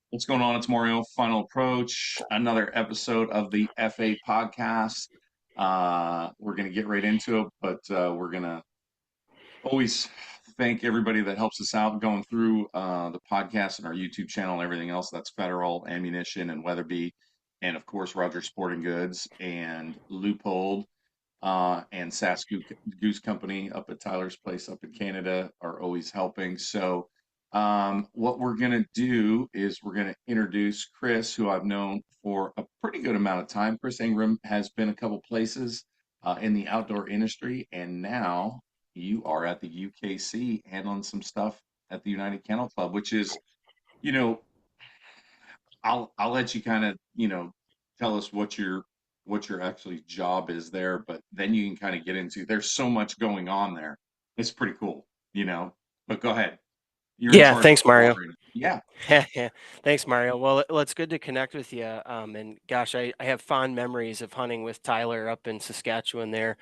What's going on? It's Mario. Final Approach, another episode of the FA podcast. We're going to get right into it, but we're going to always thank everybody that helps us out going through the podcast and our YouTube channel and everything else. That's Federal Ammunition and Weatherby, and of course, Roger Sporting Goods and Loophole and Sass Goose Company up at Tyler's Place up in Canada are always helping. So, what we're going to do is we're going to introduce Chris, who I've known for a pretty good amount of time. Chris Ingram has been a couple places in the outdoor industry, and now you are at the UKC handling some stuff at the United Kennel Club, which is, you know, I'll let you kind of, tell us what your actually job is there, but then you can kind of get into there's so much going on there. It's pretty cool, you know. But go ahead. You're in Yeah, charge of thanks, the floor Mario. right now. Yeah, Yeah, thanks, Mario. Well, it's good to connect with you. And gosh, I have fond memories of hunting with Tyler up in Saskatchewan there.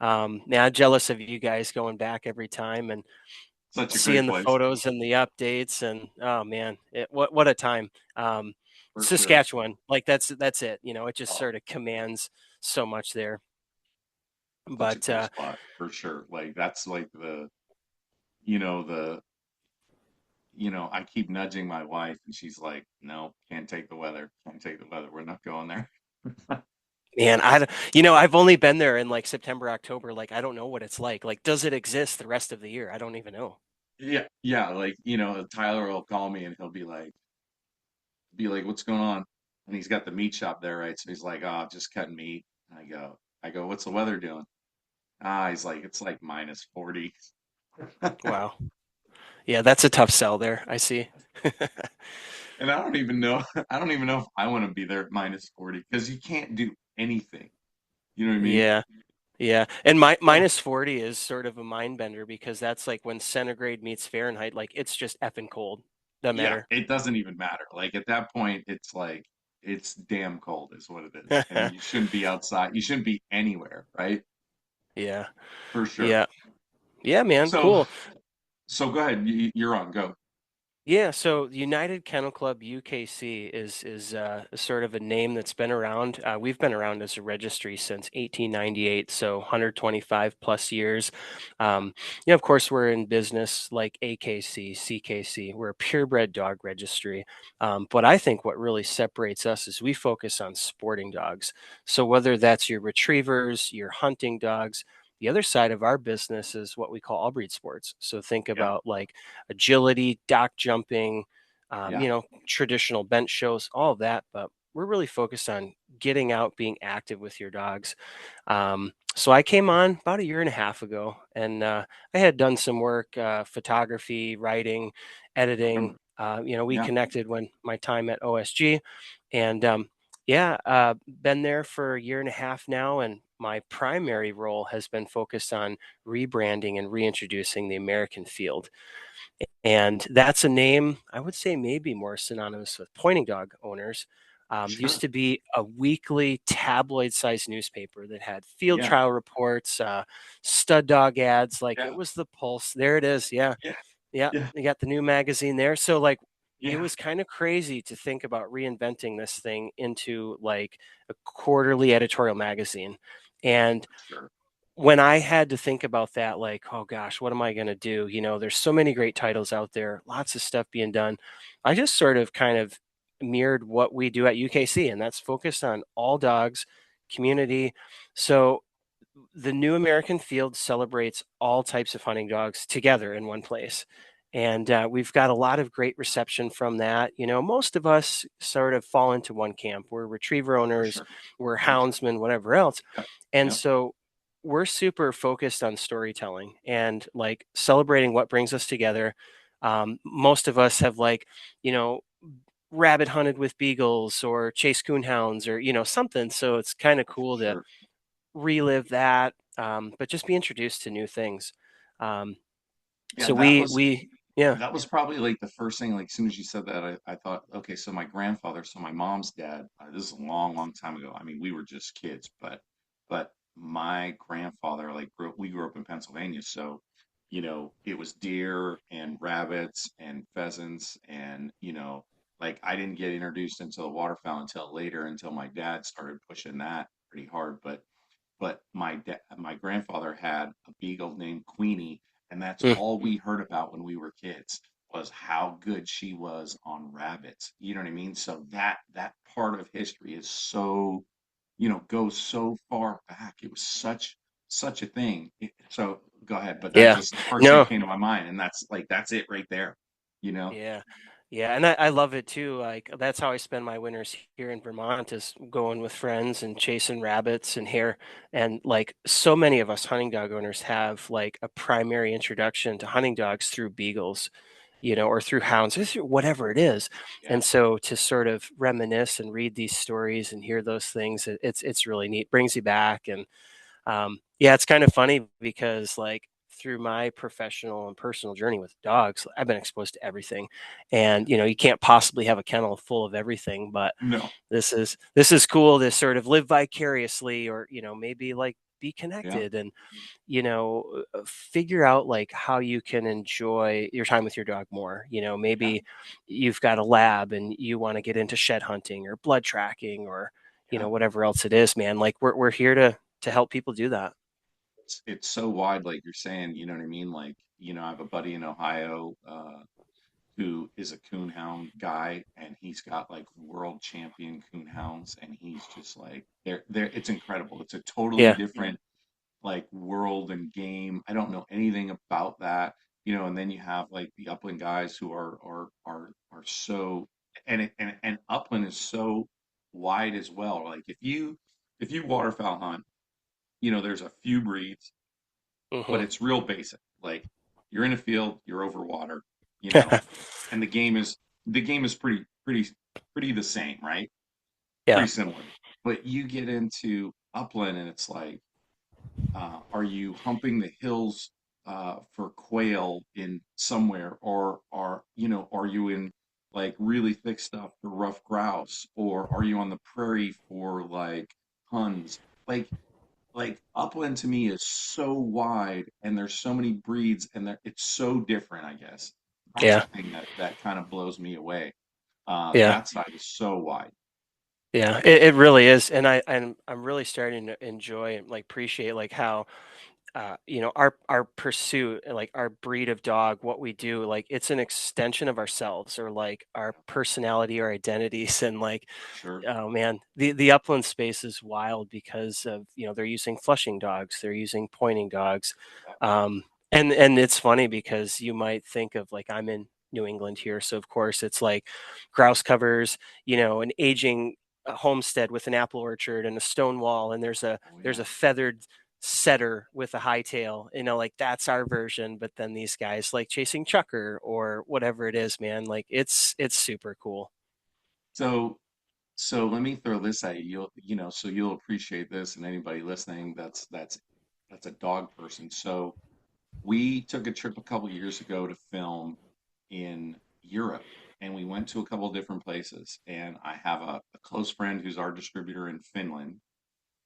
Yeah, I'm jealous of you guys going back every time and such a great seeing the place photos and the updates. And oh man, what a time. for sure. Saskatchewan, like that's it. It just Oh, sort of commands so much there. such a But cool spot for sure. Like that's like you know, the, I keep nudging my wife and she's like, no, can't take the weather. Can't take the weather. We're not going there. man, I've only been there in like September, October. Like I don't know what it's like. Like, does it exist the rest of the year? I don't even know. Yeah, yeah, like, Tyler will call me and he'll be like, what's going on? And he's got the meat shop there, right? So he's like, oh, just cutting meat. And I go, what's the weather doing? He's like, it's like minus 40. Wow. Yeah, that's a tough sell there. I see. And I don't even know, I don't even know if I want to be there at minus 40 because you can't do anything. You know what I mean? Yeah. Yeah. And my Oh, minus 40 is sort of a mind bender because that's like when centigrade meets Fahrenheit, like it's just effing cold. Doesn't yeah, matter. it doesn't even matter. Like at that point, it's like, it's damn cold, is what it is. And you shouldn't be outside. You shouldn't be anywhere, right? Yeah. For sure. Yeah. Yeah, man. So, Cool. so go ahead. You're on. Go. Yeah, so the United Kennel Club UKC is sort of a name that's been around. We've been around as a registry since 1898, so 125 plus years. Of course, we're in business like AKC, CKC. We're a purebred dog registry. But I think what really separates us is we focus on sporting dogs. So whether that's your retrievers, your hunting dogs, the other side of our business is what we call all breed sports. So think Yeah. about like agility, dock jumping, Yeah. traditional bench shows, all of that. But we're really focused on getting out, being active with your dogs. So I came on about a year and a half ago, and I had done some work, photography, writing, editing. Remember. We Yeah. connected when my time at OSG, and yeah, been there for a year and a half now, and my primary role has been focused on rebranding and reintroducing the American field. And that's a name I would say maybe more synonymous with pointing dog owners. Used Sure. to be a weekly tabloid sized newspaper that had field Yeah. trial reports, stud dog ads. Like it Yeah. was the Pulse. There it is. Yeah. Yeah. Yeah. Yeah. You got the new magazine there. So, like, it Yeah. was kind of crazy to think about reinventing this thing into like a quarterly editorial magazine. And Sure. when I had to think about that, like, oh gosh, what am I going to do? There's so many great titles out there, lots of stuff being done. I just sort of kind of mirrored what we do at UKC, and that's focused on all dogs, community. So the New American Field celebrates all types of hunting dogs together in one place. And we've got a lot of great reception from that. Most of us sort of fall into one camp. We're retriever For owners, sure. we're For sure. houndsmen, whatever else. Yep. And Yep. so we're super focused on storytelling and like celebrating what brings us together. Most of us have like, you know, rabbit hunted with beagles or chase coonhounds or, something. So it's kind of cool to Sure. relive that, but just be introduced to new things. Um, Yeah. so That we, was we, yeah, that was probably like the first thing. Like as soon as you said that, I thought, okay, so my grandfather, so my mom's dad. This is a long, long time ago. I mean, we were just kids, but my grandfather, like, we grew up in Pennsylvania, so it was deer and rabbits and pheasants and like I didn't get introduced into the waterfowl until later, until my dad started pushing that pretty hard. But my grandfather had a beagle named Queenie, and that's Mm, all we heard about when we were kids was how good she was on rabbits. You know what I mean? So that part of history is so, goes so far back. It was such a thing. So go ahead, but that yeah. just the first thing No. came to my mind, and that's it right there. You know? Yeah. Yeah, and I love it too. Like that's how I spend my winters here in Vermont is going with friends and chasing rabbits and hare. And like so many of us hunting dog owners have like a primary introduction to hunting dogs through beagles, or through hounds, or through whatever it is. Yeah. And so to sort of reminisce and read these stories and hear those things, it's really neat. Brings you back. And yeah, it's kind of funny because like through my professional and personal journey with dogs, I've been exposed to everything. Yeah. And you can't possibly have a kennel full of everything, but No. this is cool to sort of live vicariously or, maybe like be Yeah. connected and, figure out like how you can enjoy your time with your dog more. Yeah. Maybe you've got a lab and you want to get into shed hunting or blood tracking or, Yeah. whatever else it is, man. Like we're here to help people do that. It's so wide, like you're saying, you know what I mean? Like, I have a buddy in Ohio, who is a coonhound guy, and he's got like world champion coonhounds, and he's just like they're it's incredible. It's a totally Yeah. different like world and game. I don't know anything about that, and then you have like the upland guys who are so, and upland is so wide as well. Like if you waterfowl hunt, there's a few breeds, but Hmm. it's real basic. Like you're in a field, you're over water, you know, and the game is pretty the same, right? Yeah. Pretty similar. But you get into upland and it's like, are you humping the hills for quail in somewhere, or are you in like really thick stuff for rough grouse, or are you on the prairie for like huns? Like upland to me is so wide, and there's so many breeds, and it's so different, I guess. That's the Yeah. thing that kind of blows me away. Yeah. That side is so wide. Yeah. It really is. And I'm really starting to enjoy and like appreciate like how our pursuit like our breed of dog, what we do, like it's an extension of ourselves or like our personality or identities. And like, Sure. oh man, the upland space is wild because of they're using flushing dogs, they're using pointing dogs, Yeah. and it's funny because you might think of like I'm in New England here, so of course it's like grouse covers, an aging homestead with an apple orchard and a stone wall, and there's a Oh there's yeah. a feathered setter with a high tail, like that's our version. But then these guys like chasing chucker or whatever it is, man, like it's super cool. So let me throw this at you. So you'll appreciate this, and anybody listening that's a dog person. So we took a trip a couple years ago to film in Europe, and we went to a couple different places. And I have a close friend who's our distributor in Finland,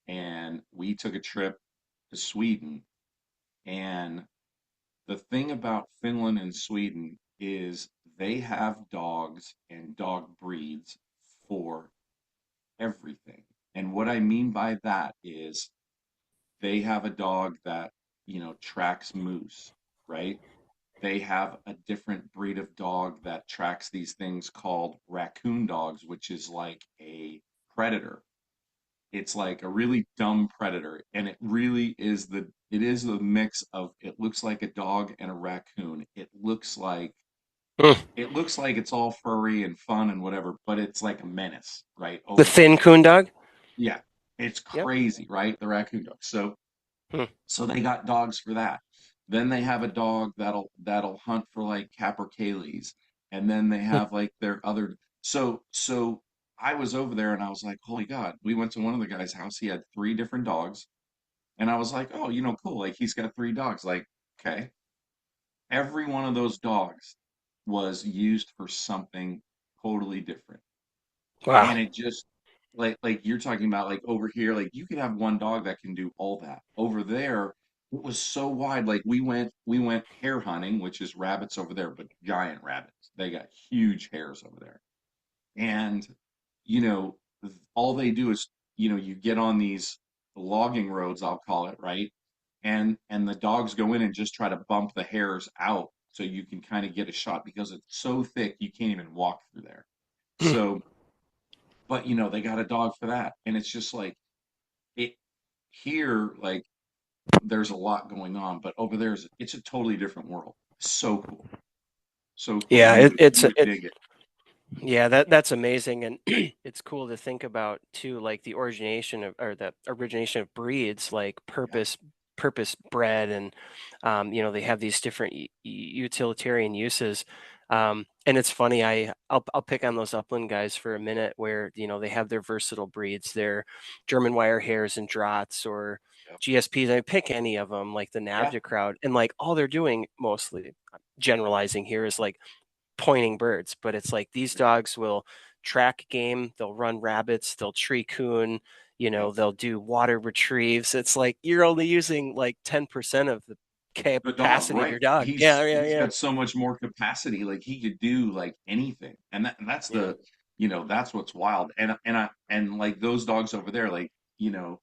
and we took a trip to Sweden. And the thing about Finland and Sweden is they have dogs and dog breeds for everything. And what I mean by that is they have a dog that, tracks moose, right? They have a different breed of dog that tracks these things called raccoon dogs, which is like a predator. It's like a really dumb predator, and it is the mix of, it looks like a dog and a raccoon. Mm. It looks like it's all furry and fun and whatever, but it's like a menace, right? The Over there. thin coon dog. Yeah, it's Yep. crazy, right? The raccoon dog. So Hmm. so they got dogs for that. Then they have a dog that'll hunt for like capercaillies, and then they Hmm. have like their other. So I was over there and I was like, holy God! We went to one of the guy's house. He had three different dogs, and I was like, oh, cool. Like he's got three dogs. Like, okay, every one of those dogs was used for something totally different. Wow. And it just, like you're talking about, like over here, like you could have one dog that can do all that. Over there, it was so wide. Like we went hare hunting, which is rabbits over there, but giant rabbits. They got huge hares over there. And, you know, all they do is, you get on these logging roads, I'll call it, right? And the dogs go in and just try to bump the hairs out so you can kind of get a shot because it's so thick you can't even walk through there. So, but they got a dog for that. And it's just like it here, like there's a lot going on, but over there it's a totally different world. So cool. So cool. Yeah, You it, would it's you would it dig it. Yeah, that's amazing, and it's cool to think about too, like the origination of or the origination of breeds, like Yeah. purpose bred, and they have these different utilitarian uses. And it's funny, I'll pick on those upland guys for a minute, where they have their versatile breeds, their German wire hares and Drahts or Yep. GSPs. I pick any of them, like the Yeah. Navda crowd, and like all they're doing mostly, generalizing here, is like pointing birds, but it's like these Right. dogs will track game, they'll run rabbits, they'll tree coon, Yep. they'll do water retrieves. It's like you're only using like 10% of the The dog, capacity of right? your dog. Yeah, yeah, He's yeah. got so much more capacity. Like he could do like anything, and that's Yeah. that's what's wild. And like those dogs over there, like you know,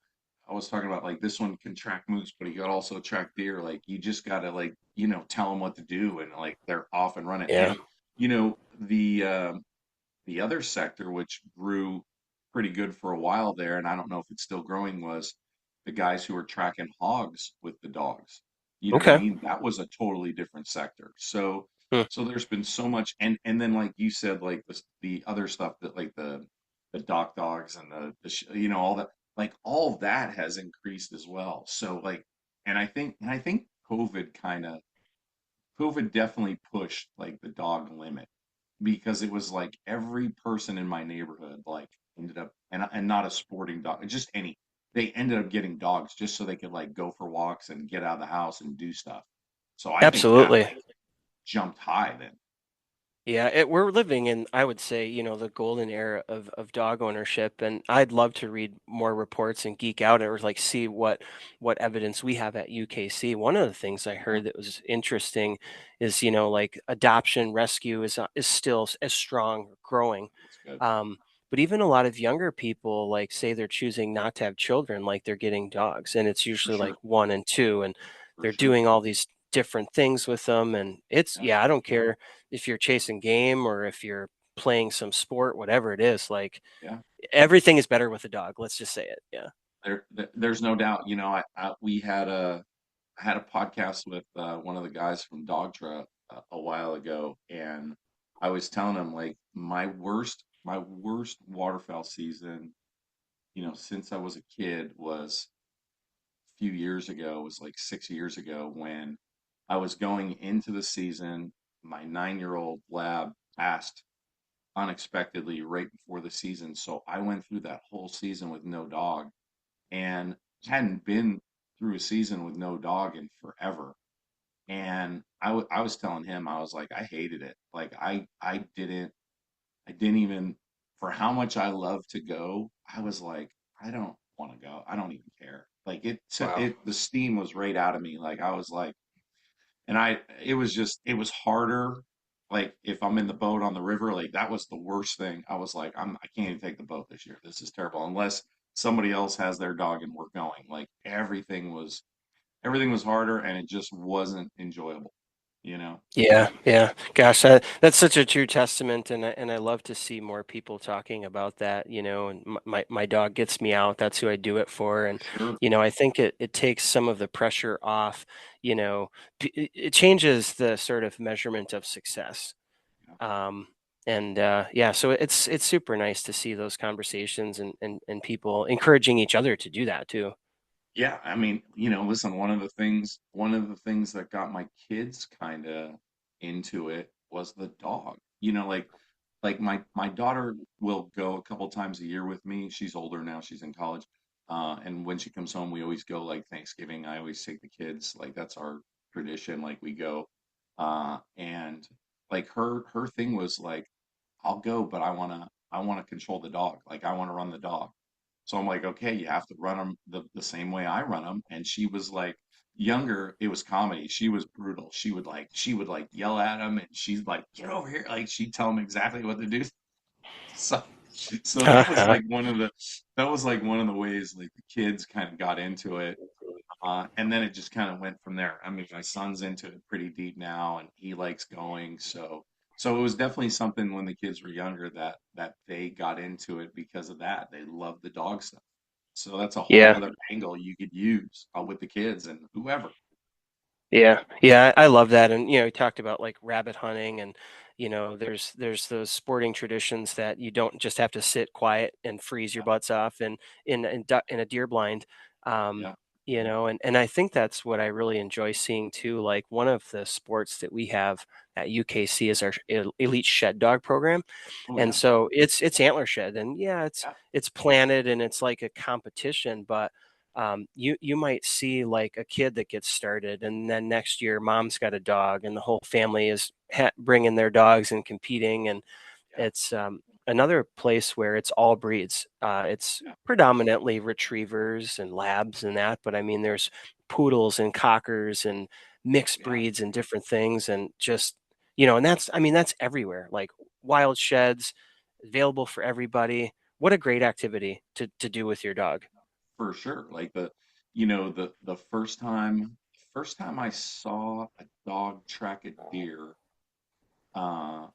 I was talking about like this one can track moose, but he could also track deer. Like you just gotta like tell them what to do, and like they're off and running. Yeah. And the other sector, which grew pretty good for a while there, and I don't know if it's still growing, was the guys who were tracking hogs with the dogs. You know what I Okay. mean? That was a totally different sector. So, Hmm. so there's been so much, and then like you said, like the other stuff that like the dock dogs and all that, like all of that has increased as well. So like, and I think COVID definitely pushed like the dog limit because it was like every person in my neighborhood like ended up and not a sporting dog, just any. They ended up getting dogs just so they could like go for walks and get out of the house and do stuff. So I think that Absolutely. like jumped high then. Yeah, we're living in, I would say, the golden era of dog ownership, and I'd love to read more reports and geek out or like see what evidence we have at UKC. One of the things I Yeah, heard that was interesting is, like adoption rescue is still as strong, growing. that's good Um, but even a lot of younger people, like say they're choosing not to have children, like they're getting dogs, and it's for usually like sure. one and two, and For they're sure. doing all these different things with them, and it's Yeah, yeah, I don't care if you're chasing game or if you're playing some sport, whatever it is, like yeah. everything is better with a dog. Let's just say it. Yeah. There's no doubt. We had a podcast with one of the guys from Dogtra a while ago, and I was telling him like my worst waterfowl season, since I was a kid was a few years ago. It was like 6 years ago when I was going into the season. My 9-year-old lab passed unexpectedly right before the season, so I went through that whole season with no dog and hadn't been through a season with no dog in forever. And I was telling him, I was like, I hated it. Like I didn't even, for how much I love to go, I was like, I don't want to go. I don't even care. Like Wow. the steam was right out of me. Like I was like, and it was harder. Like if I'm in the boat on the river, like that was the worst thing. I was like, I can't even take the boat this year. This is terrible. Unless somebody else has their dog and we're going. Like everything was harder and it just wasn't enjoyable, you know? Yeah, yeah. Gosh, that's such a true testament, and I love to see more people talking about that. And my dog gets me out. That's who I do it for, For and sure. I think it takes some of the pressure off. You know, it changes the sort of measurement of success. Yeah. Um, and yeah, so it's super nice to see those conversations and people encouraging each other to do that too. Yeah, I mean, listen, one of the things that got my kids kind of into it was the dog. Like my daughter will go a couple times a year with me. She's older now, she's in college. And when she comes home, we always go like Thanksgiving. I always take the kids, like that's our tradition, like we go. And like her thing was like, I'll go, but I wanna control the dog. Like I want to run the dog. So I'm like, okay, you have to run them the same way I run them. And she was like, younger, it was comedy. She was brutal. She would like yell at him, and she's like, get over here. Like she'd tell him exactly what to do. So, so that was Uh-huh. like one of the ways like the kids kind of got into it. And then it just kind of went from there. I mean, my son's into it pretty deep now, and he likes going. So it was definitely something when the kids were younger that they got into it because of that. They loved the dog stuff. So that's a whole Yeah. nother angle you could use with the kids and whoever. Yeah, yeah, I love that. And you talked about like rabbit hunting, and there's those sporting traditions that you don't just have to sit quiet and freeze your Yeah, butts off in a deer blind. Um, yeah. and I think that's what I really enjoy seeing too. Like one of the sports that we have at UKC is our elite shed dog program. Oh And yeah, so it's antler shed, and yeah, yeah, it's planted and it's like a competition, but you might see like a kid that gets started, and then next year mom's got a dog, and the whole family is bringing their dogs and competing, and yeah, it's another place where it's all breeds. It's yeah, predominantly retrievers and labs and that, but I mean there's poodles and cockers and mixed yeah. breeds and different things, and just and that's I mean that's everywhere. Like wild sheds available for everybody. What a great activity to do with your dog. For sure. Like the first time I saw a dog track a deer uh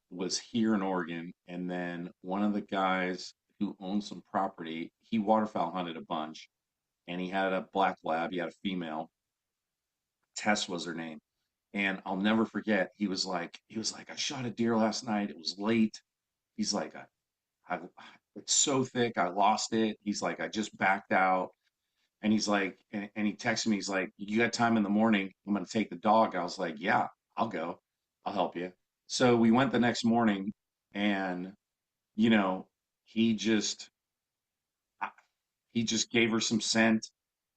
was here in Oregon, and then one of the guys who owned some property, he waterfowl hunted a bunch, and he had a black lab, he had a female, Tess was her name. And I'll never forget, he was like, I shot a deer last night. It was late. He's like, I it's so thick, I lost it. He's like, I just backed out. And he's like, and he texted me, he's like, you got time in the morning? I'm going to take the dog. I was like, yeah, I'll go. I'll help you. So we went the next morning, and, you know, he just, he just gave her some scent,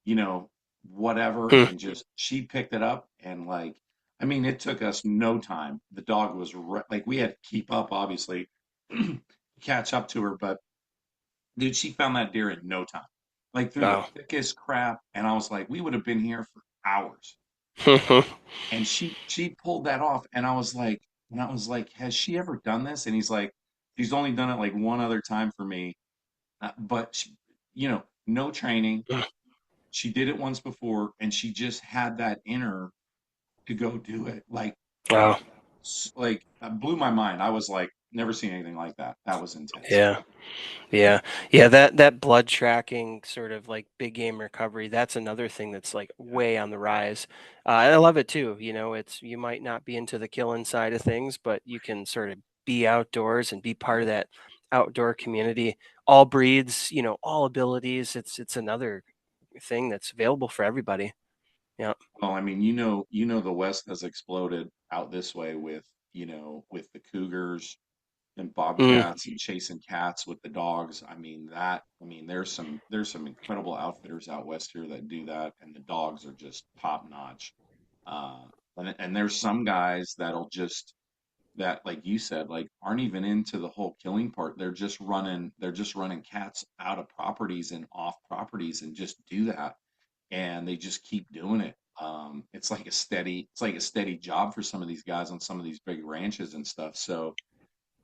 you know, whatever. Hmm. And just, she picked it up. And like, I mean, it took us no time. The dog was like, we had to keep up, obviously, catch up to her. But dude, she found that deer in no time, like through the Oh. thickest crap. And I was like, we would have been here for hours. And she pulled that off. And I was like, has she ever done this? And he's like, she's only done it like one other time for me. But she, no training. She did it once before, and she just had that in her to go do it. Wow. Like blew my mind. I was like, never seen anything like that. That was intense. Yeah. Yeah. Yeah, that blood tracking sort of like big game recovery, that's another thing that's like Yeah, way on the rise. I love it too. It's you might not be into the killing side of things, but you can sort of be outdoors and be part of that outdoor community. All breeds, all abilities. It's another thing that's available for everybody. Yeah. well, I mean, the West has exploded out this way with, with the cougars and Mm, bobcats and chasing cats with the dogs. I mean, there's some incredible outfitters out west here that do that, and the dogs are just top notch. Uh, and there's some guys that, like you said, like aren't even into the whole killing part. They're just running cats out of properties and off properties and just do that, and they just keep doing it. It's like a steady job for some of these guys on some of these big ranches and stuff. So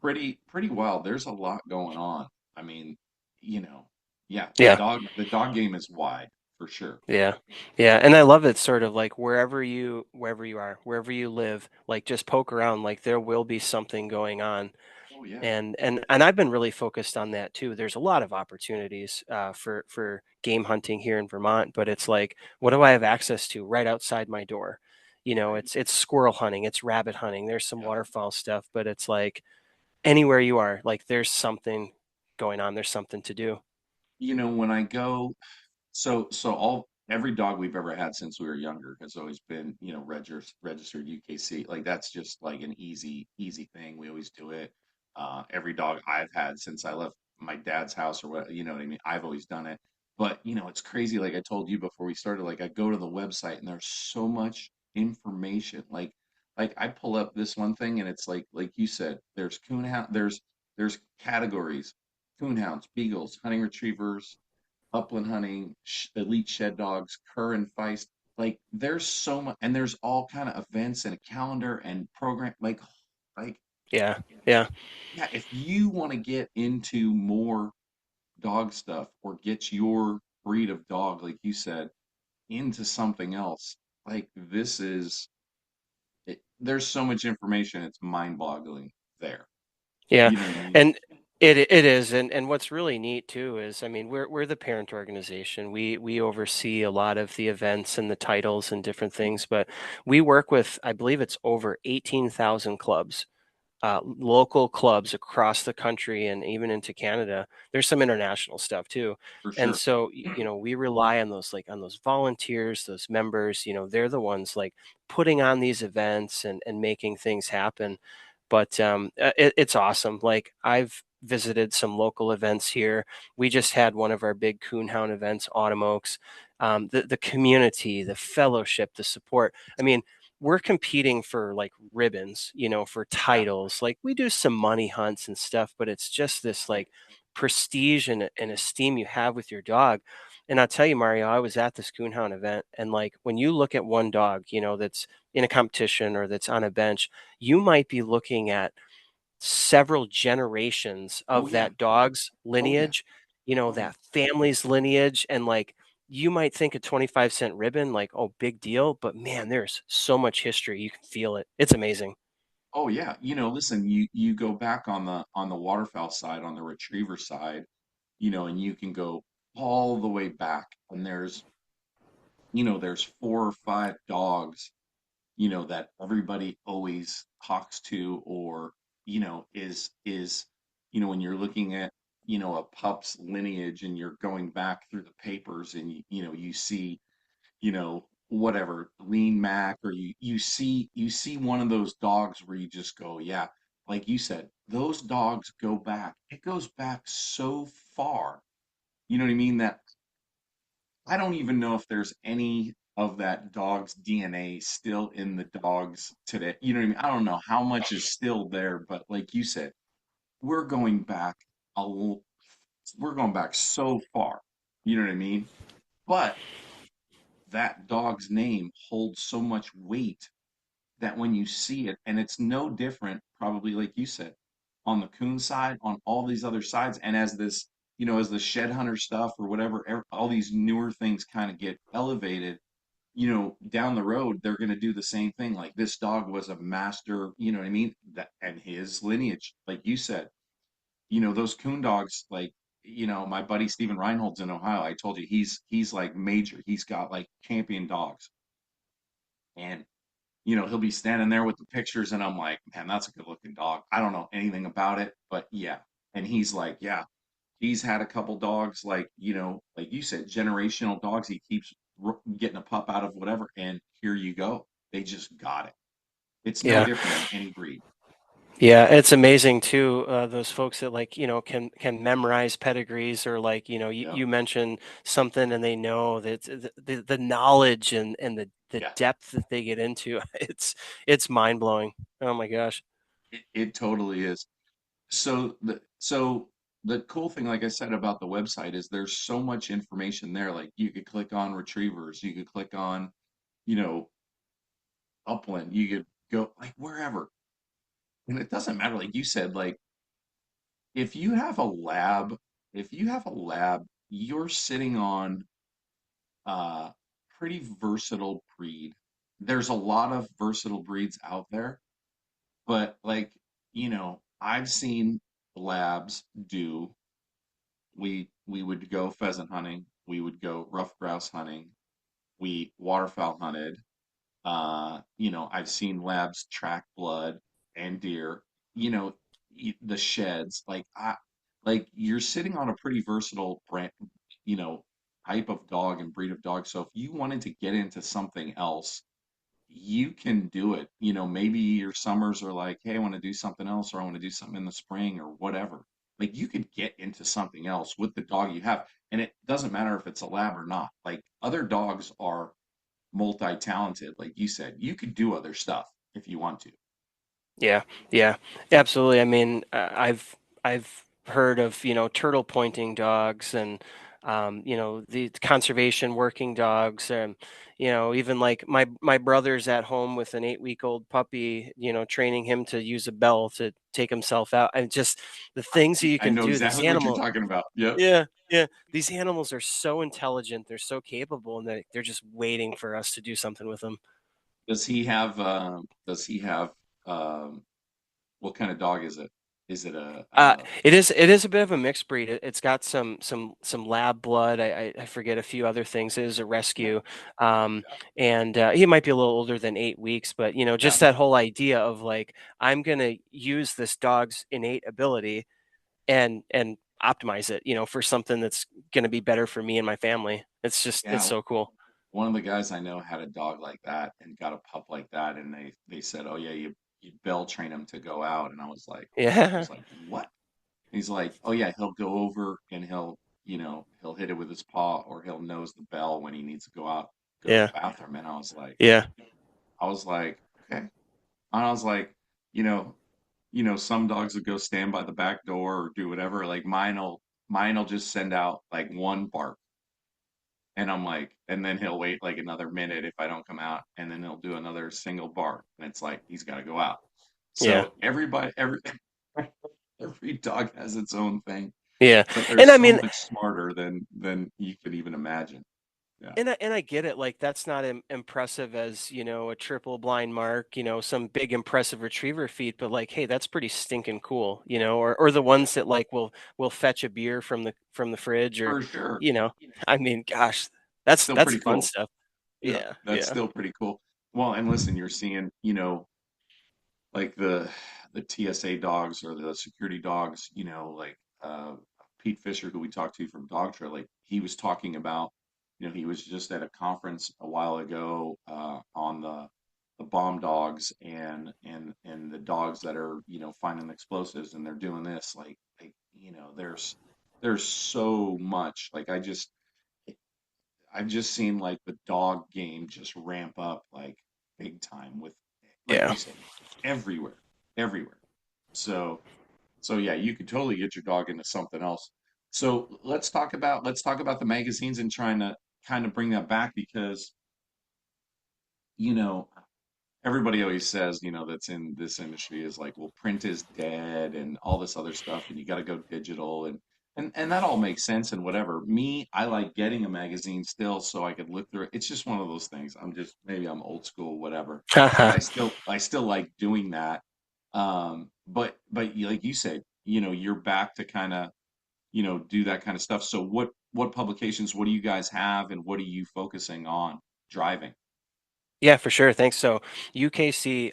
pretty wild. There's a lot going on. I mean, you know, yeah, the yeah. dog game is wide for sure. Yeah. Yeah. And I love it sort of like wherever you are, wherever you live, like just poke around, like there will be something going on. Oh yeah, And I've been really focused on that too. There's a lot of opportunities for game hunting here in Vermont, but it's like, what do I have access to right outside my door? right. It's squirrel hunting, it's rabbit hunting, there's some Yeah. waterfowl stuff, but it's like anywhere you are, like there's something going on, there's something to do. When I go, so all every dog we've ever had since we were younger has always been, registered UKC. Like that's just like an easy thing. We always do it. Every dog I've had since I left my dad's house or what, you know what I mean? I've always done it. But it's crazy. Like I told you before we started, like I go to the website and there's so much information. Like I pull up this one thing and it's like you said, there's coonhound, there's categories, coonhounds, beagles, hunting retrievers, upland hunting, elite shed dogs, cur and feist. Like there's so much, and there's all kind of events and a calendar and program. Like Yeah. Yeah. yeah, if you want to get into more dog stuff or get your breed of dog, like you said, into something else, like there's so much information, it's mind-boggling there. Yeah, You know what I mean? and it is, and what's really neat too is, I mean, we're the parent organization. We oversee a lot of the events and the titles and different things, but we work with, I believe it's over 18,000 clubs, local clubs across the country and even into Canada. There's some international stuff too. For And sure. so, we rely on those, like on those volunteers, those members, they're the ones like putting on these events and making things happen. But it's awesome. Like I've visited some local events here. We just had one of our big coonhound events, Autumn Oaks. The community, the fellowship, the support. I mean, we're competing for like ribbons, for Yeah. titles. Like we do some money hunts and stuff, but it's just this like prestige and esteem you have with your dog. And I'll tell you, Mario, I was at this coonhound event, and like when you look at one dog, that's in a competition or that's on a bench, you might be looking at several generations Oh of yeah. that dog's Oh yeah. lineage, Oh yeah. that family's lineage. And like you might think a 25-cent ribbon, like, oh, big deal. But man, there's so much history. You can feel it. It's amazing. Oh yeah. Listen, you go back on the waterfowl side, on the retriever side, and you can go all the way back, and there's four or five dogs, that everybody always talks to, or is when you're looking at a pup's lineage, and you're going back through the papers, and you see whatever, lean Mac, or you see one of those dogs where you just go, yeah, like you said, those dogs go back. It goes back so far. You know what I mean? That I don't even know if there's any of that dog's DNA still in the dogs today. You know what I mean? I don't know how much is still there, but like you said, we're going back a l- we're going back so far. You know what I mean? But that dog's name holds so much weight that when you see it, and it's no different, probably like you said, on the coon side, on all these other sides, and as the shed hunter stuff or whatever, all these newer things kind of get elevated, down the road, they're going to do the same thing. Like this dog was a master, you know what I mean? And his lineage, like you said, those coon dogs, like, my buddy Steven Reinhold's in Ohio. I told you he's like major. He's got like champion dogs. And he'll be standing there with the pictures, and I'm like, man, that's a good looking dog. I don't know anything about it, but yeah. And he's like, yeah, he's had a couple dogs, like, like you said, generational dogs. He keeps getting a pup out of whatever, and here you go. They just got it. It's no Yeah. different in any breed. Yeah, it's amazing too. Those folks that like, can memorize pedigrees, or like, Yeah, you mention something and they know that the knowledge and the yeah, depth that they get into, it's mind blowing. Oh my gosh. it totally is. So the cool thing, like I said, about the website is there's so much information there. Like you could click on retrievers, you could click on, you know, upland, you could go like wherever. And it doesn't matter, like you said, like if you have a lab, if you have a lab, you're sitting on a pretty versatile breed. There's a lot of versatile breeds out there, but like, I've seen labs do, we would go pheasant hunting, we would go rough grouse hunting, we waterfowl hunted. I've seen labs track blood and deer, the sheds. Like you're sitting on a pretty versatile brand, you know, type of dog and breed of dog. So if you wanted to get into something else, you can do it. Maybe your summers are like, hey, I want to do something else, or I want to do something in the spring, or whatever. Like you could get into something else with the dog you have. And it doesn't matter if it's a lab or not. Like other dogs are multi-talented. Like you said, you could do other stuff if you want to. Yeah, yeah, absolutely. I mean, I've heard of, turtle pointing dogs, and the conservation working dogs, even like my brother's at home with an 8-week-old puppy, training him to use a bell to take himself out. And just the things that you I can know do, these exactly what you're animals. talking about. Yep. Yeah, yeah. These animals are so intelligent, they're so capable, and they're just waiting for us to do something with them. Does he have what kind of dog is it? Is it Uh, it is a bit of a mixed breed. It's got some lab blood. I forget a few other things. It is a yeah, rescue, um, and he might be a little older than 8 weeks. But yeah, just that whole idea of like I'm gonna use this dog's innate ability and optimize it, for something that's gonna be better for me and my family. It's yeah. so cool. One of the guys I know had a dog like that and got a pup like that, and they said, "Oh yeah, you bell train him to go out," and I Yeah, was like, "What?" He's like, "Oh yeah, he'll go over and he'll hit it with his paw, or he'll nose the bell when he needs to go out, go to the yeah, bathroom." And I was like, yeah, okay. And I was like, you know, some dogs would go stand by the back door or do whatever. Like mine'll just send out like one bark. And I'm like, and then he'll wait like another minute if I don't come out, and then he'll do another single bark. And it's like he's gotta go out. yeah. So every dog has its own thing, Yeah. but they're And I so mean, much smarter than you could even imagine. Yeah. and I get it. Like that's not impressive as a triple blind mark, some big impressive retriever feat. But like, hey, that's pretty stinking cool, or the Yeah. ones that like will fetch a beer from the fridge, or For sure. you know, I mean, gosh, that's Still that's pretty fun cool. stuff. Yeah, Yeah, that's yeah, still pretty cool. Well, and listen, you're seeing, like the TSA dogs or the security dogs, like Pete Fisher, who we talked to from Dog Trail, like he was talking about, he was just at a conference a while ago on the bomb dogs and the dogs that are, finding explosives and they're doing this, there's so much. Like I've just seen like the dog game just ramp up like big time with, like yeah. you said, everywhere, everywhere. So, so yeah, you could totally get your dog into something else. So let's talk about the magazines and trying to kind of bring that back because, you know, everybody always says, that's in this industry is like, well, print is dead and all this other stuff, and you got to go digital and that all makes sense and whatever. Me, I like getting a magazine still so I could look through it. It's just one of those things. Maybe I'm old school, whatever, but I still like doing that. But like you said, you're back to kind of, do that kind of stuff. So what publications, what do you guys have and what are you focusing on driving? Yeah, for sure. Thanks. So UKC,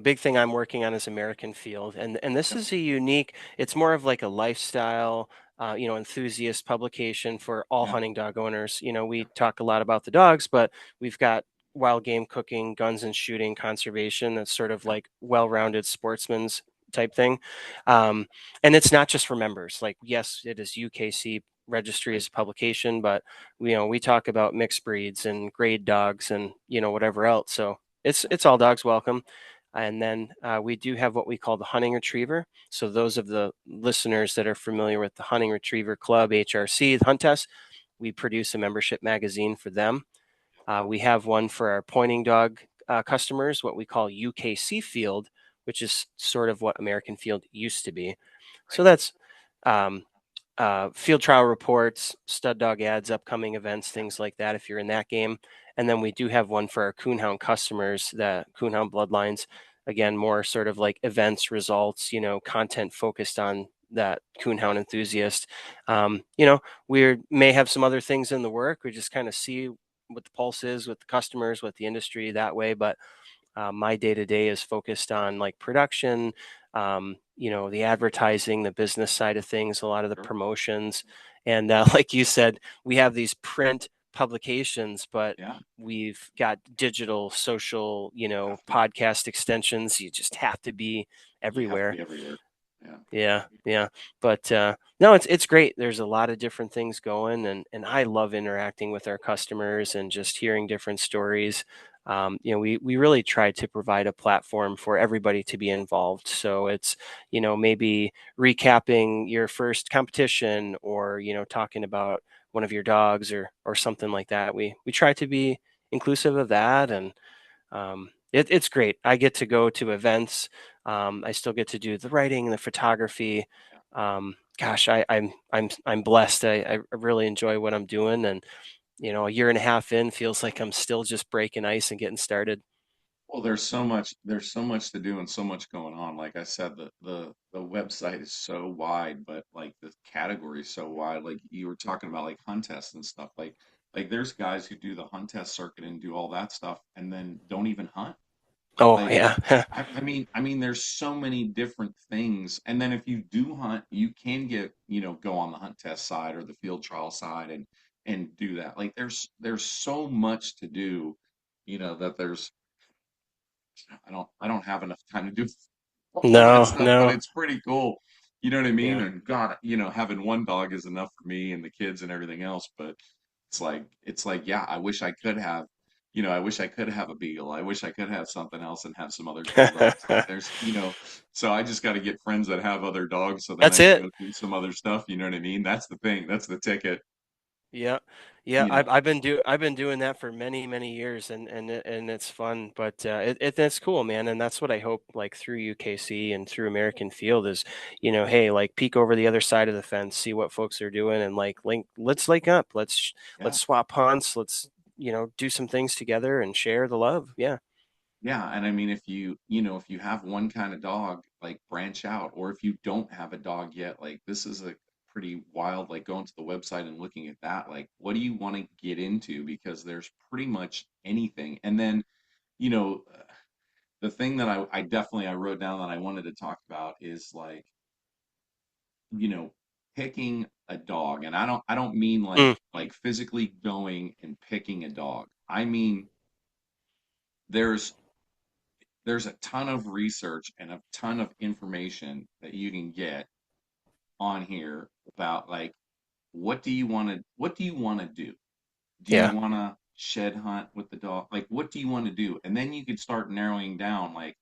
big thing I'm working on is American Field, and this Yep, is a unique. It's more of like a lifestyle, enthusiast publication for all yeah, hunting dog owners. We yeah, talk a lot about the dogs, but we've got wild game cooking, guns and shooting, conservation. That's sort of yeah, like well-rounded sportsman's type thing, um, and it's not just for members. Like, yes, it is UKC registry right, as a publication, but we talk about mixed breeds and grade dogs and whatever else. So it's yeah, it's all dogs welcome. And then we do have what we call the hunting retriever. So those of the listeners that are familiar with the Hunting Retriever Club, HRC, the Hunt Test, we produce a membership magazine for them. We have one for our pointing dog customers, what we call UKC Field, which is sort of what American Field used to be. So right, that's um, field trial reports, stud dog ads, upcoming events, yeah, things like that if you're in that game. And then we do have one for our coonhound customers, the coonhound bloodlines. Again, more sort of like events, results, content focused on that coonhound enthusiast. We may have some other things in the work. We just kind of see what the pulse is with the customers, with the industry that way. But my day to day is focused on like production, the advertising, the business side of things, a lot of the sure, promotions. And like you said, we have these print publications, but yeah, we've got digital, social, have to. podcast extensions. You just have to be You have to everywhere. be everywhere. Yeah. Yeah, yeah. But no, it's great. There's a lot of different things going, and I love interacting with our customers and just hearing different stories. We really try to provide a platform for everybody to be involved. So it's, maybe recapping your first competition, or, talking about one of your dogs, or something like that. We try to be inclusive of that, and it's great. I get to go to events. I still get to do the writing and the photography. Gosh, I'm blessed. I really enjoy what I'm doing, and a year and a half in feels like I'm still just breaking ice and getting started. Well, there's so much to do and so much going on. Like I said, the website is so wide, but like the category is so wide. Like you were talking about like hunt tests and stuff. Like there's guys who do the hunt test circuit and do all that stuff and then don't even hunt. Oh Like yeah, I mean, there's so many different things. And then if you do hunt, you can get, go on the hunt test side or the field trial side and do that. Like there's so much to do, that there's I don't have enough time to do all that no, stuff, but no, it's pretty cool. You know what I mean? yeah. And God, having one dog is enough for me and the kids and everything else, but it's like, yeah, I wish I could have a beagle. I wish I could have something else and have some other cool dogs. Like so I just got to get friends that have other dogs so then That's I can it. go do some other stuff. You know what I mean? That's the thing. That's the ticket, Yeah, yeah. you I've know. I've been do I've been doing that for many years, and it's fun. But it's cool, man. And that's what I hope, like through UKC and through American Field, is, hey, like peek over the other side of the fence, see what folks are doing, and like let's link up, Yeah. let's swap hunts, let's do some things together and share the love. Yeah, Yeah, and I mean, if you have one kind of dog, like branch out, or if you don't have a dog yet, like this is a pretty wild, like going to the website and looking at that, like what do you want to get into? Because there's pretty much anything. And then, you know, uh, the thing that I definitely I wrote down that I wanted to talk about is like, you know, picking a dog. And I don't mean like mm, like physically going and picking a dog. I mean, there's there's a ton of research and a ton of information that you can get on here about like what do you want to do? Do you yeah, want to shed hunt with the dog? Like what do you want to do? And then you could start narrowing down like,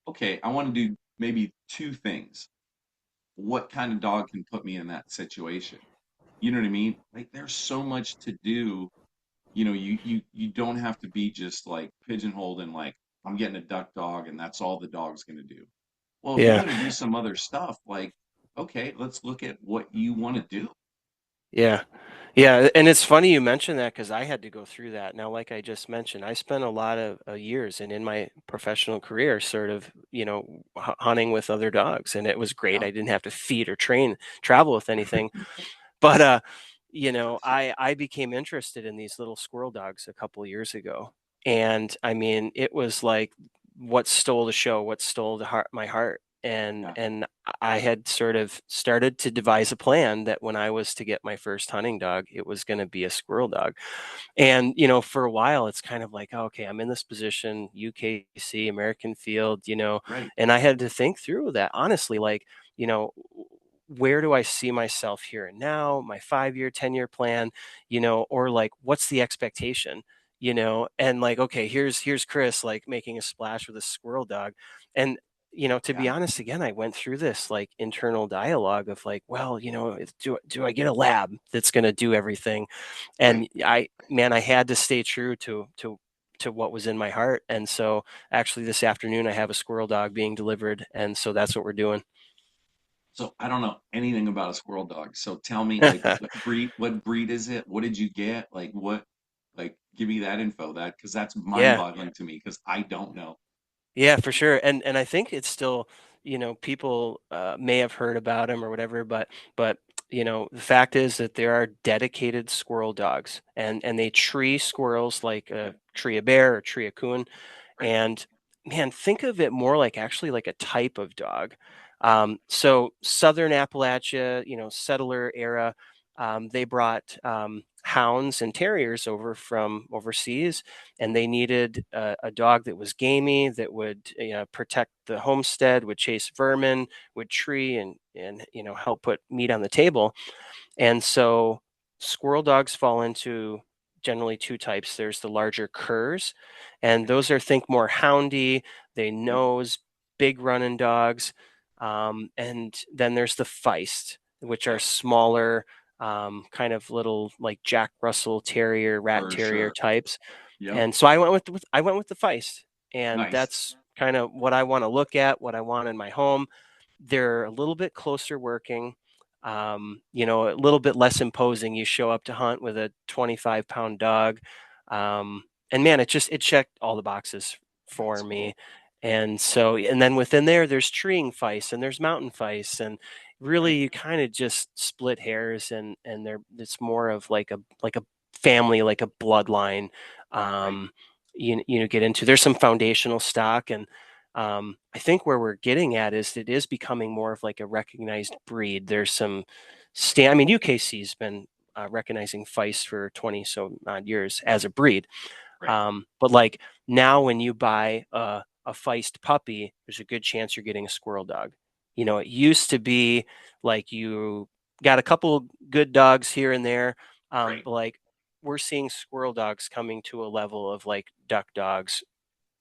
okay, I want to do maybe two things. What kind of dog can put me in that situation? You know what I mean? Like there's so much to do. You don't have to be just like pigeonholed in like I'm getting a duck dog and that's all the dog's going to do. Well, if you're yeah. going to do some other stuff, like, okay, let's look at what you want to do. Yeah. Yeah, and it's funny you mentioned that because I had to go through that. Now, like I just mentioned, I spent a lot of years and in my professional career sort of, hunting with other dogs, and it was great. Yeah, I didn't have to feed or travel with anything. But I became interested in these little squirrel dogs a couple of years ago. And I mean, it was like what stole the show, what stole my heart. And yeah, and I had sort of started to devise a plan that when I was to get my first hunting dog, it was going to be a squirrel dog. And, for a while, it's kind of like, oh, okay, I'm in this position, UKC, American Field, right. and I had to think through that honestly, like, you know, where do I see myself here and now, my 5 year, 10 year plan, or like, what's the expectation? And like, okay, here's Chris like making a splash with a squirrel dog. And, to be Yeah, honest, again, I went through this like internal dialogue of like, well, do I get a lab that's going to do everything? right. And I had to stay true to what was in my heart. And so actually this afternoon I have a squirrel dog being delivered, and so that's what we're doing. So I don't know anything about a squirrel dog. So tell me, like, what breed is it? What did you get? Like, give me that info, because that's Yeah. mind-boggling to me, because I don't know. Yeah, for sure. And I think it's still, people may have heard about him or whatever, but the fact is that there are dedicated squirrel dogs, and they tree squirrels like Okay, tree a bear or tree a coon. right. And man, think of it more like actually like a type of dog. So Southern Appalachia, settler era. they brought hounds and terriers over from overseas, and they needed a dog that was gamey, that would protect the homestead, would chase vermin, would tree, and help put meat on the table. And so squirrel dogs fall into generally two types. There's the larger curs, and those are, think, more houndy. They Yep. nose, big running dogs. And then there's the Feist, which are Yep. smaller, kind of little like Jack Russell Terrier, Rat For Terrier sure. types. Yep. And so I went with the Feist, and Nice. that's kind of what I want to look at, what I want in my home. They're a little bit closer working, a little bit less imposing. You show up to hunt with a 25-pound dog, and man, it checked all the boxes for That's me. cool. And then within there, there's treeing Feist and there's mountain Feist, and really Right. you kind of just split hairs, and it's more of like a family, like a bloodline. Right. Um, get into, there's some foundational stock, and I think where we're getting at is it is becoming more of like a recognized breed. There's some I mean, UKC's been recognizing Feist for 20 so odd years as a breed. Right. But like now, when you buy a Feist puppy, there's a good chance you're getting a squirrel dog. It used to be like you got a couple good dogs here and there, Right. but like we're seeing squirrel dogs coming to a level of like duck dogs,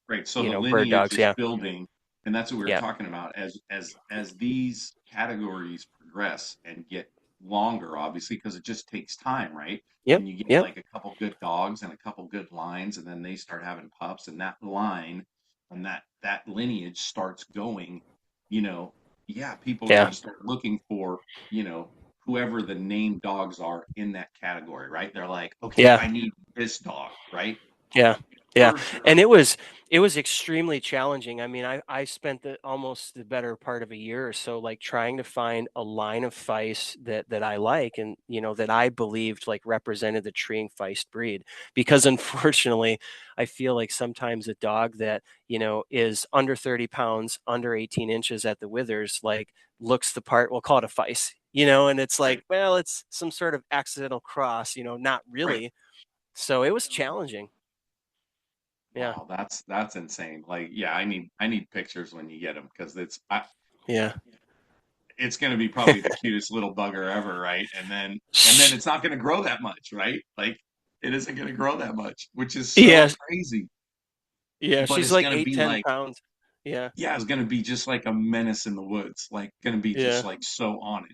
Right. So the bird lineage dogs. is Yeah, building, and that's what we were yeah, talking about as these categories progress and get longer, obviously, because it just takes time, right? yep, When you get yep, like a couple good dogs and a couple good lines, and then they start having pups, and that line and that lineage starts going, you know, yeah, people are going yeah, to start looking for, you know, whoever the named dogs are in that category, right? They're like, okay, yeah. I need this dog, right? Yeah. Yeah. For And sure. it was extremely challenging. I mean, I spent almost the better part of a year or so like trying to find a line of Feist that I like, and that I believed like represented the treeing Feist breed. Because unfortunately, I feel like sometimes a dog that, is under 30 pounds, under 18 inches at the withers, like looks the part, we'll call it a Feist, and it's like, Right. well, it's some sort of accidental cross, not Right. really. So it was challenging. Yeah. Wow, that's insane. Like, yeah, I need pictures when you get them because Yeah. it's going to be probably the cutest little bugger ever, right? And then it's not going to grow that much, right? Like it isn't going to grow that much, which is Yeah. so crazy. Yeah. But She's it's like going to eight, be 10 like, pounds. Yeah. yeah, it's going to be just like a menace in the woods, like going to be just Yeah. like so on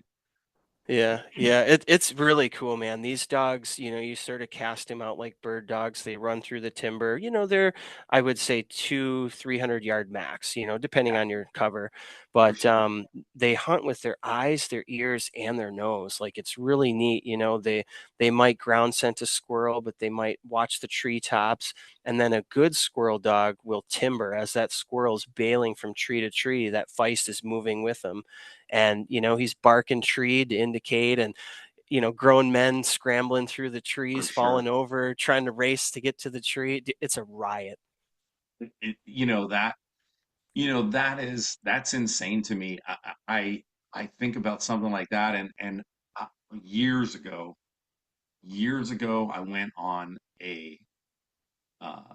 Yeah, yeah, it's really cool, man. These dogs, you sort of cast them out like bird dogs. They run through the timber. They're, I would say, 300 yard max. Depending Yeah, on your cover, for but sure. they hunt with their eyes, their ears, and their nose. Like it's really neat. They might ground scent a squirrel, but they might watch the treetops. And then a good squirrel dog will timber as that squirrel's bailing from tree to tree. That Feist is moving with them, and he's barking tree to indicate, and grown men scrambling through the For trees, sure. falling over, trying to race to get to the tree. It's a riot. You know that that's insane to me. I think about something like that, and uh, years ago, I went on a uh,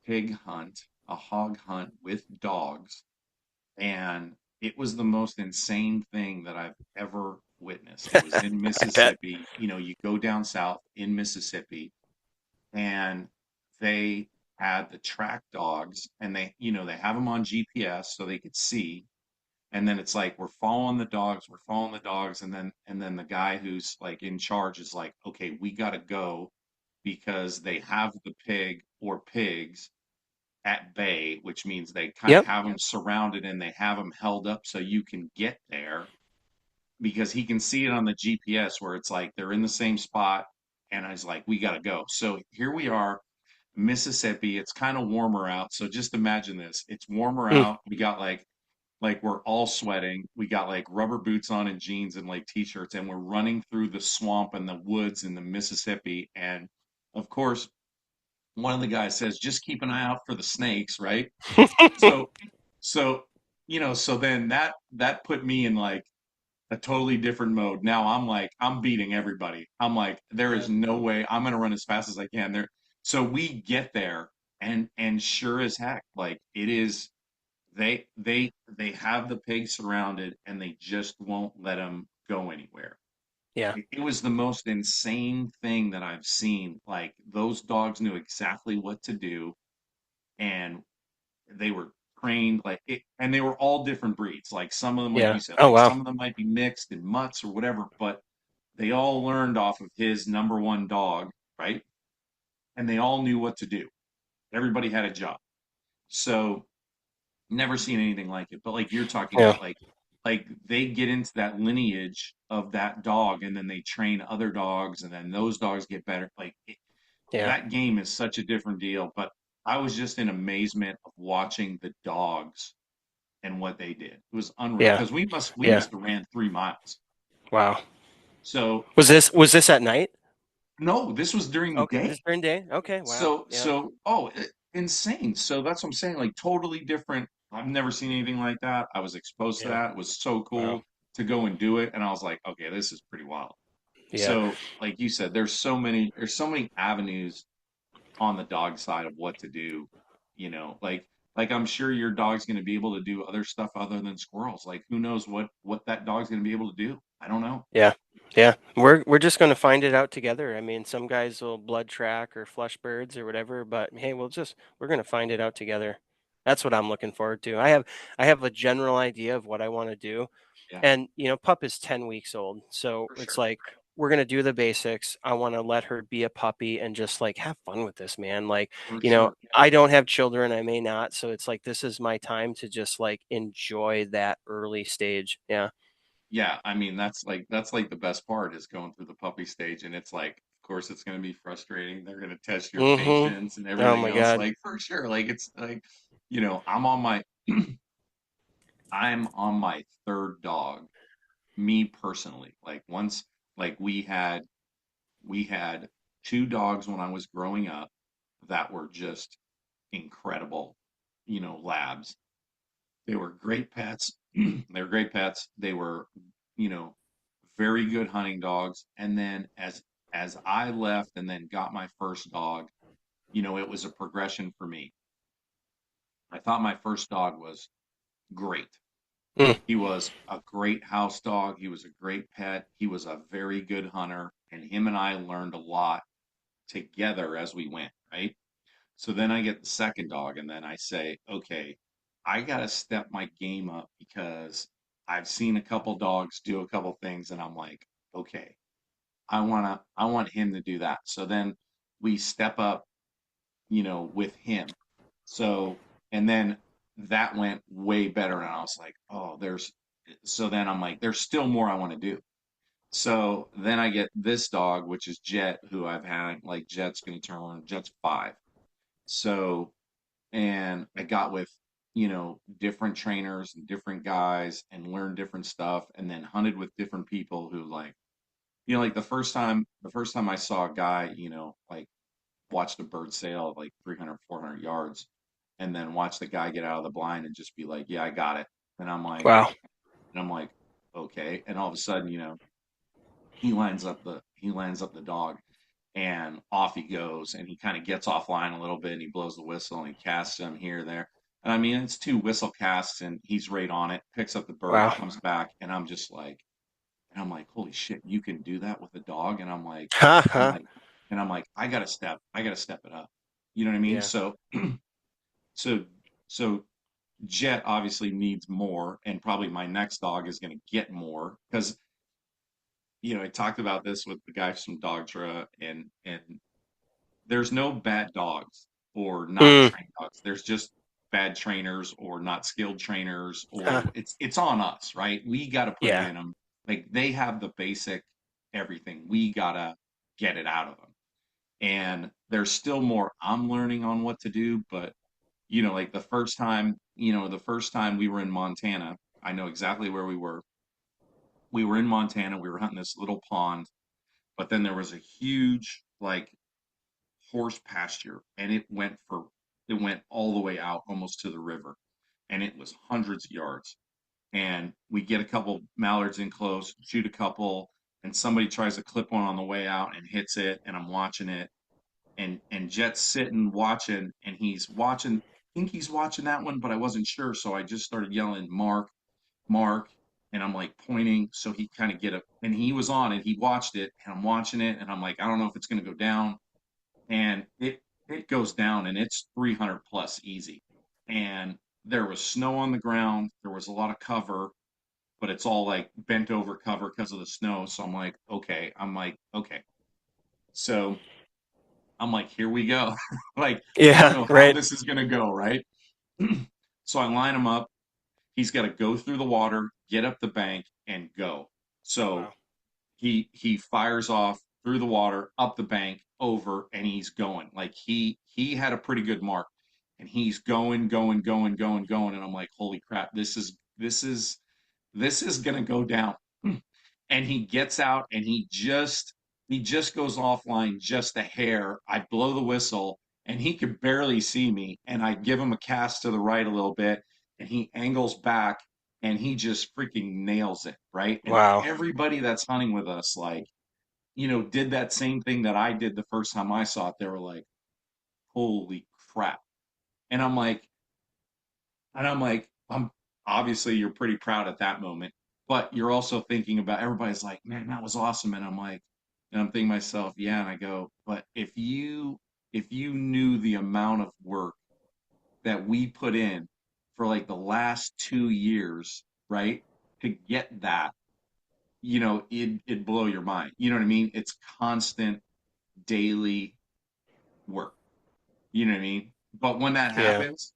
pig hunt, a hog hunt with dogs, and it was the most insane thing that I've ever witnessed. It was in I bet. Mississippi. You know, you go down south in Mississippi, and they had the track dogs, and they have them on GPS so they could see. And then it's like we're following the dogs, and then the guy who's like in charge is like, okay, we gotta go because they have the pig or pigs at bay, which means they kind of Yep. have them surrounded and they have them held up so you can get there because he can see it on the GPS where it's like they're in the same spot. And I was like, we got to go. So here we are, Mississippi. It's kind of warmer out. So just imagine this. It's warmer Mm. out. We got like we're all sweating. We got like rubber boots on and jeans and like t-shirts, and we're running through the swamp and the woods in the Mississippi. And of course, one of the guys says, just keep an eye out for the snakes, right? So, so, so then that put me in like a totally different mode. Now I'm like, I'm beating everybody. I'm like, there Yeah. is no way I'm gonna run as fast as I can. There, so we get there, and sure as heck, like it is. They have the pig surrounded, and they just won't let him go anywhere. Yeah. It was the most insane thing that I've seen. Like those dogs knew exactly what to do, and they were trained like it, and they were all different breeds. Like some of them, like Yeah. you said, Oh like wow. some of them might be mixed and mutts or whatever, but they all learned off of his number one dog, right? And they all knew what to do. Everybody had a job. So never seen anything like it. But like you're talking Yeah. about, like they get into that lineage of that dog, and then they train other dogs, and then those dogs get better. Yeah. That game is such a different deal. But I was just in amazement of watching the dogs and what they did. It was unreal Yeah. because we Yeah. must have ran 3 miles. Wow. So Was this at night? no, this was during the Okay. day. This during day. Okay. Wow. So Yeah. so oh, insane. So that's what I'm saying. Like totally different. I've never seen anything like that. I was exposed to Yeah. that. It was so Wow. cool to go and do it, and I was like, okay, this is pretty wild. Yeah. So like you said, there's so many avenues on the dog side of what to do. Like I'm sure your dog's going to be able to do other stuff other than squirrels. Like who knows what that dog's going to be able to do? I don't know. Yeah. Yeah. We're just gonna find it out together. I mean, some guys will blood track or flush birds or whatever, but hey, we're gonna find it out together. That's what I'm looking forward to. I have a general idea of what I want to do. Yeah, And pup is 10 weeks old. So for it's sure, like we're going to do the basics. I want to let her be a puppy and just like have fun with this, man. Like, for sure. I don't have children, I may not, so it's like this is my time to just like enjoy that early stage. Yeah. Yeah, I mean that's like the best part is going through the puppy stage, and it's like, of course, it's going to be frustrating. They're going to test your Mhm. patience and Oh everything my else, god. like for sure. Like it's like, I'm on my third dog, me personally. Like once, like we had two dogs when I was growing up that were just incredible, labs. They were great pets. They were great pets. They were, you know, very good hunting dogs. And then as I left and then got my first dog, it was a progression for me. I thought my first dog was great. Mm, He was a great house dog. He was a great pet. He was a very good hunter. And him and I learned a lot together as we went, right? So then I get the second dog, and then I say, okay, I got to step my game up because I've seen a couple dogs do a couple things, and I'm like, okay, I want him to do that. So then we step up, with him. So and then that went way better, and I was like, oh, so then I'm like, there's still more I want to do. So then I get this dog, which is Jet, who I've had, like Jet's 5. So and I got with different trainers and different guys and learned different stuff and then hunted with different people who like the first time I saw a guy like watched a bird sail at like 300 400 yards and then watch the guy get out of the blind and just be like, yeah, I got it. and I'm like wow. and I'm like okay, and all of a sudden he lines up the dog and off he goes and he kind of gets offline a little bit and he blows the whistle and he casts him here there, and I mean it's two whistle casts and he's right on it, picks up the bird, Wow. comes back, and I'm like holy shit, you can do that with a dog. And Ha I'm ha. like I'm like I gotta step it up, you know what I mean? Yeah. So Jet obviously needs more, and probably my next dog is going to get more because I talked about this with the guys from Dogtra, and there's no bad dogs or not Mm, trained dogs. There's just bad trainers or not skilled trainers, huh. or it's on us, right? We got to put it Yeah. in them. Like they have the basic everything. We got to get it out of them. And there's still more I'm learning on what to do, but like the first time we were in Montana, I know exactly where we were. We were in Montana, we were hunting this little pond, but then there was a huge like horse pasture, and it went all the way out almost to the river, and it was hundreds of yards. and we get a couple mallards in close, shoot a couple, and somebody tries to clip one on the way out and hits it, and I'm watching it, and Jet's sitting watching, and he's watching. I think he's watching that one, but I wasn't sure, so I just started yelling, "Mark, Mark," and I'm like pointing, so he kind of get up, and he was on it. He watched it, and I'm watching it, and I'm like, I don't know if it's going to go down, and it goes down, and it's 300 plus easy, and there was snow on the ground. There was a lot of cover, but it's all like bent over cover because of the snow. So I'm like, okay. I'm like, okay. So I'm like, here we go. Like, I don't Yeah, know how right. this is going to go, right? So I line him up. He's got to go through the water, get up the bank, and go. So Wow. he fires off through the water, up the bank, over, and he's going. Like he had a pretty good mark, and he's going, going, going, going, going, and I'm like, holy crap, this is gonna go down. And he gets out and he just goes offline just a hair. I blow the whistle and he could barely see me. And I give him a cast to the right a little bit and he angles back and he just freaking nails it, right? And Wow. everybody that's hunting with us, like, did that same thing that I did the first time I saw it. They were like, holy crap. And I'm like, I'm obviously you're pretty proud at that moment, but you're also thinking about everybody's like, man, that was awesome. And I'm thinking to myself, yeah. And I go, but if you knew the amount of work that we put in for like the last 2 years, right, to get that, it'd blow your mind. You know what I mean? It's constant daily work. You know what I mean? But when that Yeah. happens,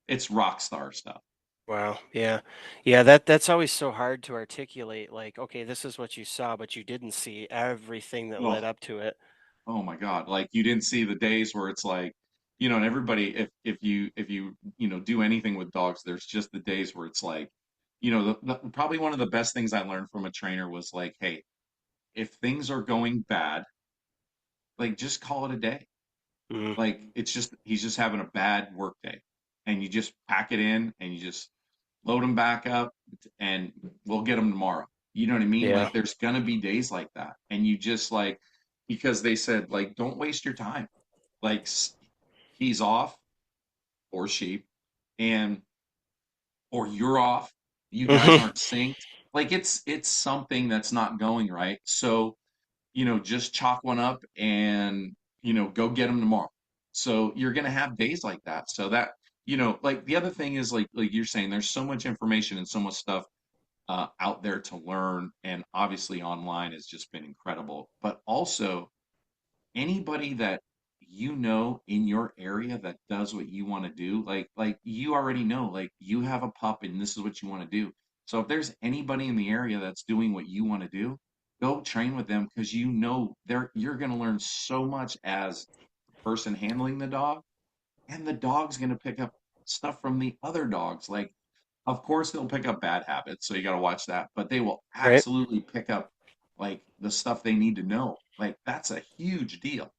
it's rock star stuff. Wow. Yeah. Yeah, that's always so hard to articulate, like, okay, this is what you saw, but you didn't see everything that led Oh, up to it. oh my God. Like you didn't see the days where it's like, and everybody, if you do anything with dogs, there's just the days where it's like, probably one of the best things I learned from a trainer was like, hey, if things are going bad, like just call it a day. Mm, Like it's just he's just having a bad work day. And you just pack it in and you just load him back up and we'll get him tomorrow. You know what I mean? yeah. Like there's gonna be days like that. And you just like because they said like don't waste your time. Like he's off or she and or you're off. You guys Mhm. aren't synced. Like it's something that's not going right. So just chalk one up and, go get them tomorrow. So you're going to have days like that. So that, like the other thing is like you're saying, there's so much information and so much stuff out there to learn. And obviously online has just been incredible. But also anybody that in your area that does what you want to do, like you already know, like you have a pup and this is what you want to do. So if there's anybody in the area that's doing what you want to do, go train with them because you're going to learn so much as the person handling the dog, and the dog's going to pick up stuff from the other dogs. Like, of course, they'll pick up bad habits, so you got to watch that, but they will Right? absolutely pick up like the stuff they need to know. Like, that's a huge deal.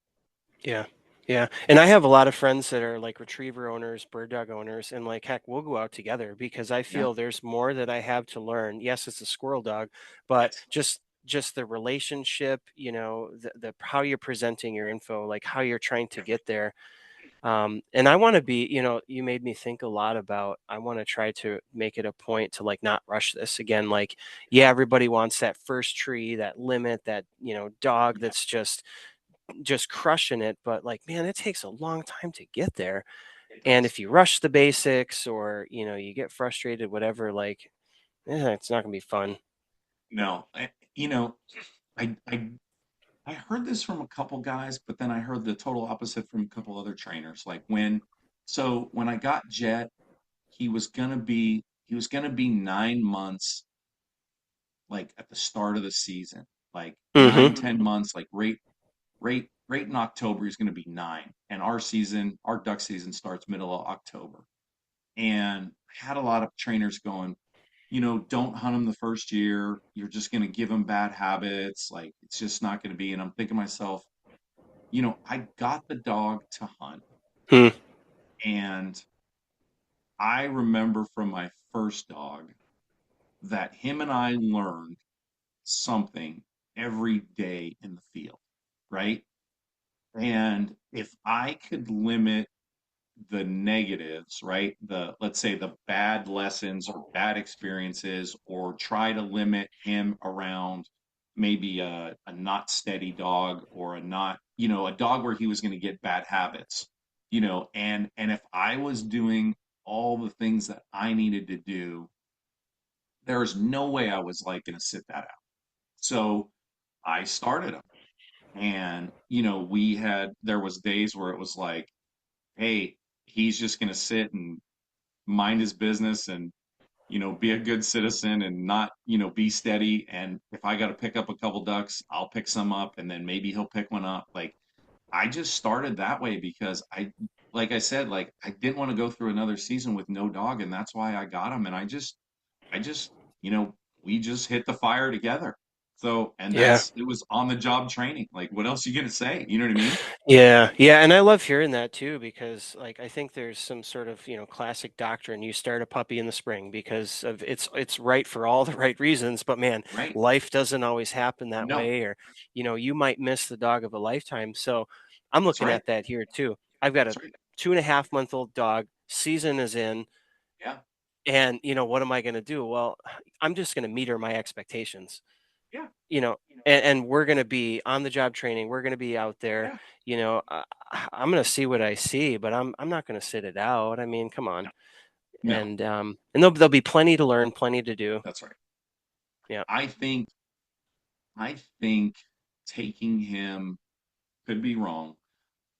Yeah. Yeah. And I have a lot of friends that are like retriever owners, bird dog owners, and like heck, we'll go out together because I Yeah. feel there's more that I have to learn. Yes, it's a squirrel dog, but Yes. just the relationship, the how you're presenting your info, like how you're trying to get there. And I want to be, you made me think a lot about, I want to try to make it a point to like not rush this again. Like, yeah, everybody wants that first tree, that limit, that, dog Yeah, that's just crushing it. But like, man, it takes a long time to get there. it And does. if you rush the basics or, you get frustrated, whatever, like, it's not gonna be fun. No, you know, I I heard this from a couple guys, but then I heard the total opposite from a couple other trainers. Like when I got Jet, he was gonna be 9 months, like at the start of the season, like nine, Mm-hmm. 10 months, like right in October, he's gonna be 9. And our duck season starts middle of October. And I had a lot of trainers going, don't hunt him the first year. You're just going to give him bad habits. Like, it's just not going to be. And I'm thinking to myself, I got the dog to hunt. Hmm. And I remember from my first dog, that him and I learned something every day in the field, right? And if I could limit the negatives, right? Let's say the bad lessons or bad experiences, or try to limit him around maybe a not steady dog, or a not, a dog where he was going to get bad habits, and if I was doing all the things that I needed to do, there's no way I was like going to sit that out. So I started him, and there was days where it was like, hey, he's just going to sit and mind his business, and be a good citizen, and not be steady, and if I got to pick up a couple ducks, I'll pick some up, and then maybe he'll pick one up. Like, I just started that way because like I said, like, I didn't want to go through another season with no dog, and that's why I got him. And I just we just hit the fire together. So, and Yeah. it was on the job training. Like, what else are you gonna say? You know what I mean? Yeah, yeah, and I love hearing that too because like I think there's some sort of, classic doctrine. You start a puppy in the spring because of it's right for all the right reasons, but man, Right. life doesn't always happen that No, way, or you might miss the dog of a lifetime. So I'm that's looking right. at that here too. I've got a That's right. 2.5-month-old dog, season is in, Yeah. and what am I going to do? Well, I'm just going to meet her my expectations, Yeah. you know, and we're going to be on the job training. We're going to be out there. Yeah. You know, I, I'm going to see what I see, but I'm not going to sit it out. I mean, come on. No. No. And there'll be plenty to learn, plenty to do. That's right. Yeah. I think I think taking him, could be wrong.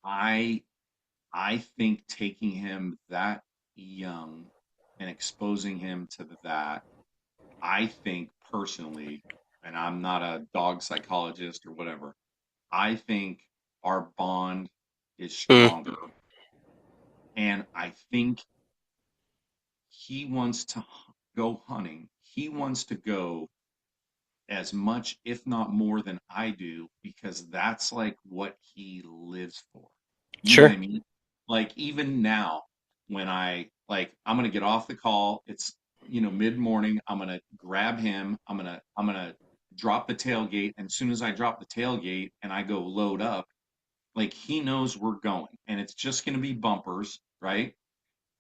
I I think taking him that young and exposing him to that, I think personally, and I'm not a dog psychologist or whatever, I think our bond is Mm, stronger. And I think he wants to go hunting. He wants to go as much, if not more, than I do, because that's like what he lives for. You know what I sure. mean? Like, even now, when I'm gonna get off the call, it's mid morning. I'm gonna grab him. I'm gonna drop the tailgate, and as soon as I drop the tailgate and I go load up, like, he knows we're going, and it's just gonna be bumpers, right?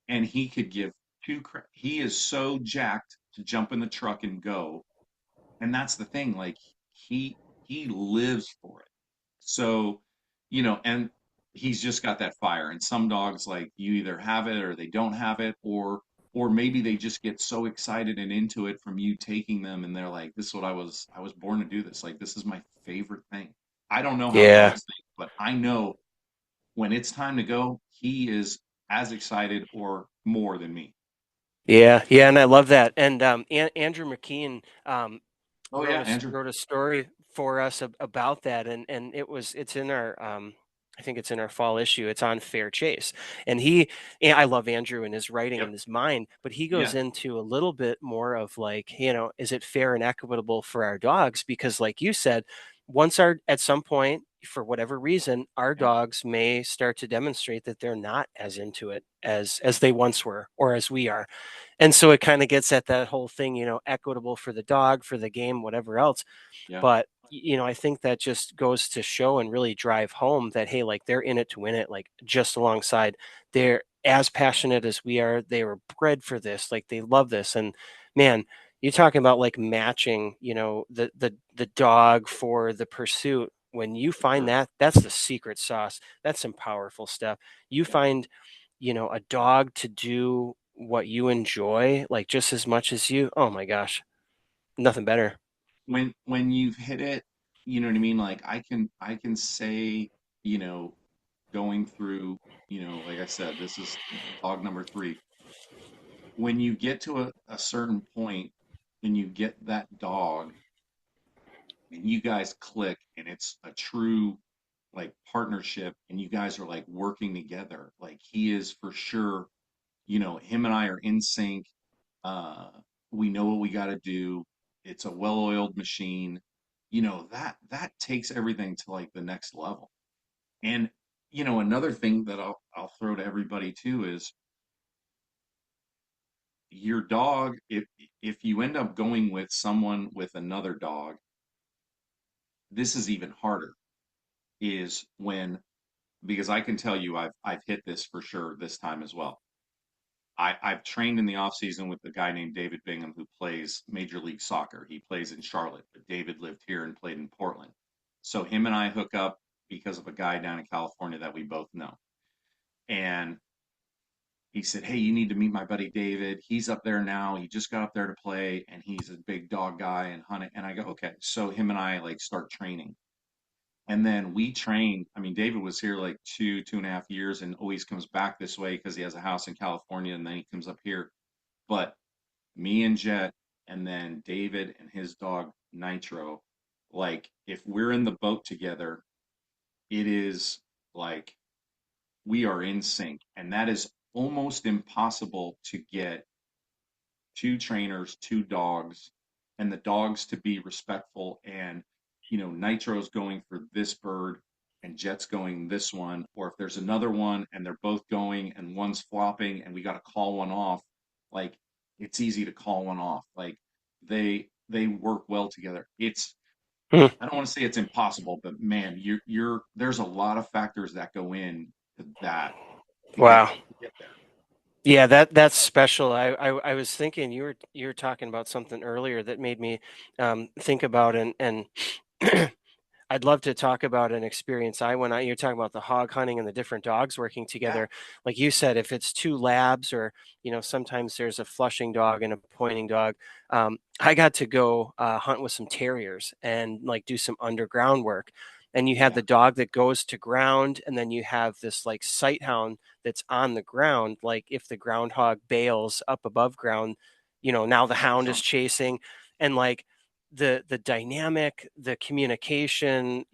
And he could give two crap. He is so jacked to jump in the truck and go, and that's the thing, like, he lives for it. So, and he's just got that fire. And some dogs, like, you either have it or they don't have it, or maybe they just get so excited and into it from you taking them, and they're like, this is what I was born to do this. Like, this is my favorite thing. I don't know how Yeah. dogs think, but I know when it's time to go, he is as excited or more than me. Yeah. Yeah. And I love that. And Andrew McKean Oh yeah, Andrew. wrote a story for us about that, and it's in our I think it's in our fall issue. It's on Fair Chase, and and I love Andrew and his writing Yep. and his mind, but he goes Yeah. into a little bit more of like, is it fair and equitable for our dogs? Because like you said, once our at some point, for whatever reason, our Yeah. dogs may start to demonstrate that they're not as into it as they once were, or as we are, and so it kind of gets at that whole thing, equitable for the dog, for the game, whatever else. Yeah. But I think that just goes to show and really drive home that hey, like they're in it to win it, like just alongside. They're as passionate as we are. They were bred for this, like they love this. And man, you're talking about like matching, the dog for the pursuit. When you find Sure. that, that's the secret sauce. That's some powerful stuff. You Yeah. find a dog to do what you enjoy, like just as much as you, oh my gosh, nothing better. When you've hit it, you know what I mean? Like, I can say, you know, going through, like I said, this is dog number three. When you get to a certain point and you get that dog and you guys click, and it's a true, like, partnership, and you guys are like working together, like, he is for sure, him and I are in sync. Uh, we know what we got to do. It's a well-oiled machine. That takes everything to like the next level. And another thing that I'll throw to everybody too is, your dog, if you end up going with someone with another dog, this is even harder, is when, because I can tell you I've hit this for sure this time as well. I've trained in the off season with a guy named David Bingham who plays Major League Soccer. He plays in Charlotte, but David lived here and played in Portland. So him and I hook up because of a guy down in California that we both know. And he said, "Hey, you need to meet my buddy David. He's up there now. He just got up there to play, and he's a big dog guy and hunting." And I go, "Okay." So him and I like start training. And then we trained. I mean, David was here like 2.5 years and always comes back this way because he has a house in California and then he comes up here. But me and Jet, and then David and his dog Nitro, like if we're in the boat together, it is like we are in sync. And that is almost impossible to get two trainers, two dogs, and the dogs to be respectful. And, Nitro's going for this bird and Jet's going this one. Or if there's another one and they're both going and one's flopping and we got to call one off, like it's easy to call one off. Like they work well together. Hmm. I don't want to say it's impossible, but man, there's a lot of factors that go in to that to get Wow. to get there. Yeah, that's special. I was thinking you were talking about something earlier that made me think about and I'd love to talk about an experience I went out. You're talking about the hog hunting and the different dogs working Yeah, together. Like you said, if it's two labs or, sometimes there's a flushing dog and a pointing dog. I got to go hunt with some terriers and like do some underground work. And you have yeah, the dog that goes to ground, and then you have this like sight hound that's on the ground. Like if the groundhog bails up above ground, now the he's hound is on. chasing. And like the dynamic, the communication,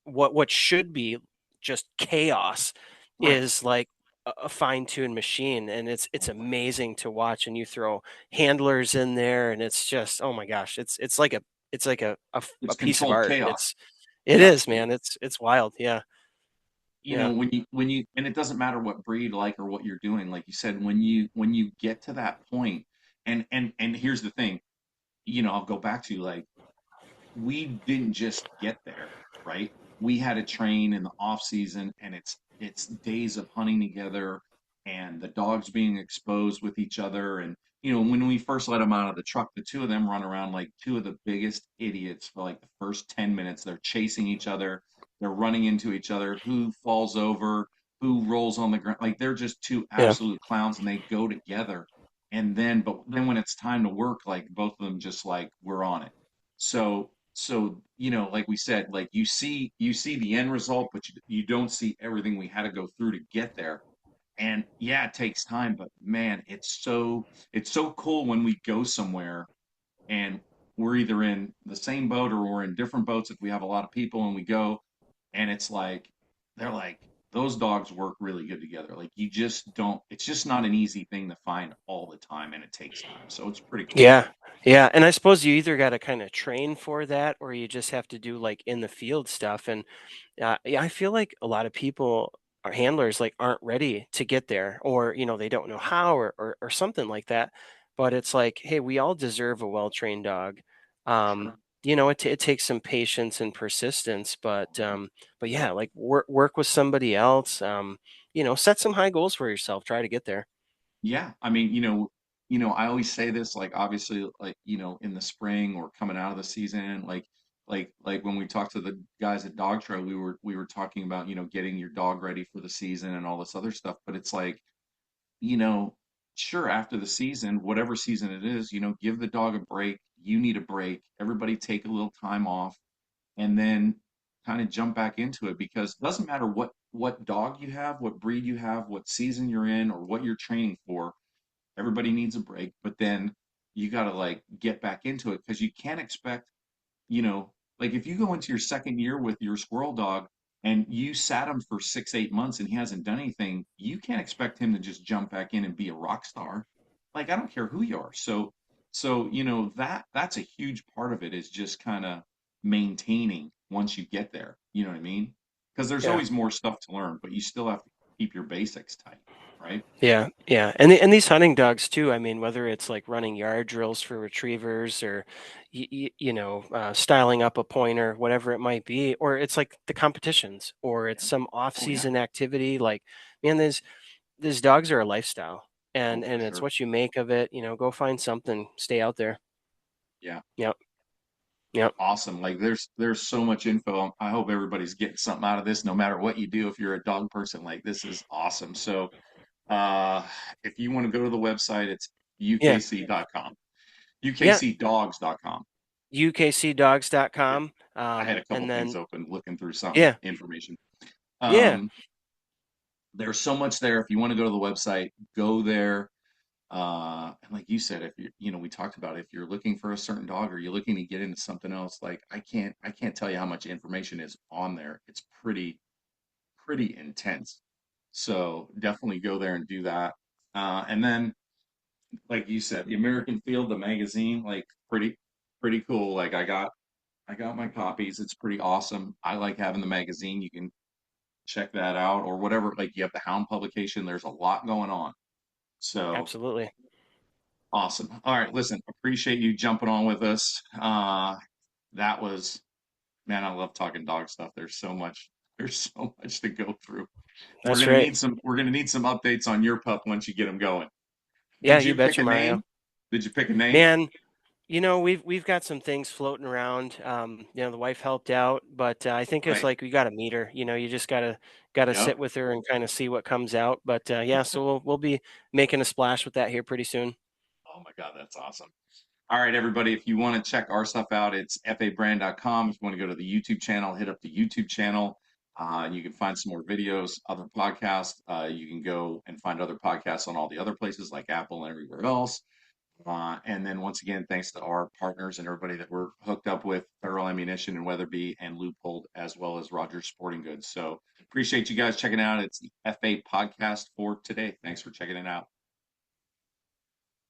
what should be just chaos Right. is like a fine-tuned machine, and it's amazing to watch. And you throw handlers in there, and it's just, oh my gosh, it's like a It's piece of controlled art. chaos. It Yeah. is, man. It's wild. Yeah. Yeah. When you and it doesn't matter what breed like or what you're doing, like you said, when you get to that point, and here's the thing, I'll go back to like we didn't just get there, right? We had to train in the off season, and it's days of hunting together, and the dogs being exposed with each other. And when we first let them out of the truck, the two of them run around like two of the biggest idiots for like the first 10 minutes. They're chasing each other, they're running into each other. Who falls over? Who rolls on the ground? Like they're just two Yeah. absolute clowns, and they go together. But then when it's time to work, like both of them just like we're on it. So like we said, like you see the end result, but you don't see everything we had to go through to get there. And yeah, it takes time, but man, it's so cool when we go somewhere and we're either in the same boat or we're in different boats if we have a lot of people and we go, and it's like they're like those dogs work really good together. Like you just don't, it's just not an easy thing to find all the time, and it takes time. So it's pretty cool. Yeah. Yeah. And I suppose you either got to kind of train for that, or you just have to do like in the field stuff. And yeah, I feel like a lot of people, our handlers, like aren't ready to get there, or they don't know how, or something like that. But it's like, hey, we all deserve a well-trained dog. Sure. It takes some patience and persistence, but yeah, like work with somebody else. Set some high goals for yourself. Try to get there. Yeah, I mean, I always say this, like obviously, like in the spring or coming out of the season, like when we talked to the guys at Dog Trail, we were talking about getting your dog ready for the season and all this other stuff. But it's like, you know, sure, after the season, whatever season it is, give the dog a break. You need a break. Everybody take a little time off, and then kind of jump back into it, because it doesn't matter what dog you have, what breed you have, what season you're in, or what you're training for. Everybody needs a break, but then you got to like get back into it, because you can't expect, you know, like if you go into your second year with your squirrel dog and you sat him for 6, 8 months and he hasn't done anything, you can't expect him to just jump back in and be a rock star. Like I don't care who you are. So that's a huge part of it, is just kind of maintaining once you get there. You know what I mean? Because there's Yeah. always more stuff to learn, but you still have to keep your basics tight. right? Yeah, yeah, and these hunting dogs too. I mean, whether it's like running yard drills for retrievers, or styling up a pointer, whatever it might be, or it's like the competitions, or it's Yeah. some Oh yeah. off-season activity. Like, man, these dogs are a lifestyle, Oh, for and it's sure. what you make of it. Go find something, stay out there. Yeah. Yep, yep, Awesome. Like there's so much info. I hope everybody's getting something out of this, no matter what you do. If you're a dog person, like this is awesome. So uh if you want to go to the website, it's yeah, ukc.com. yeah. ukcdogs.com. ukcdogs.com, I had a couple and things then open looking through some yeah, information. yeah, Um, there's so much there. If you want to go to the website, go there. And like you said, if we talked about it, if you're looking for a certain dog or you're looking to get into something else, like I can't tell you how much information is on there. It's pretty intense. So definitely go there and do that. And then, like you said, the American Field, the magazine, like pretty cool. Like I got my copies. It's pretty awesome. I like having the magazine. You can check that out or whatever. Like you have the Hound publication. There's a lot going on. So absolutely. awesome. All right, listen, appreciate you jumping on with us. That was, man, I love talking dog stuff. There's so much to go through. We're That's gonna right. need some updates on your pup once you get him going. Yeah, Did you you pick betcha, a Mario. name? Did you pick a name? Man, we've got some things floating around. The wife helped out, but I think it's Right. like we got to meet her. You just gotta sit Yep. with her and kind of see what comes out. But yeah, so we'll be making a splash with that here pretty soon. Oh my God, that's awesome. All right, everybody, if you want to check our stuff out, it's fabrand.com. If you want to go to the YouTube channel, hit up the YouTube channel. And you can find some more videos, other podcasts. You can go and find other podcasts on all the other places like Apple and everywhere else. And then once again, thanks to our partners and everybody that we're hooked up with, Feral Ammunition and Weatherby and Loophole, as well as Rogers Sporting Goods. So appreciate you guys checking out. It's the FA podcast for today. Thanks for checking it out.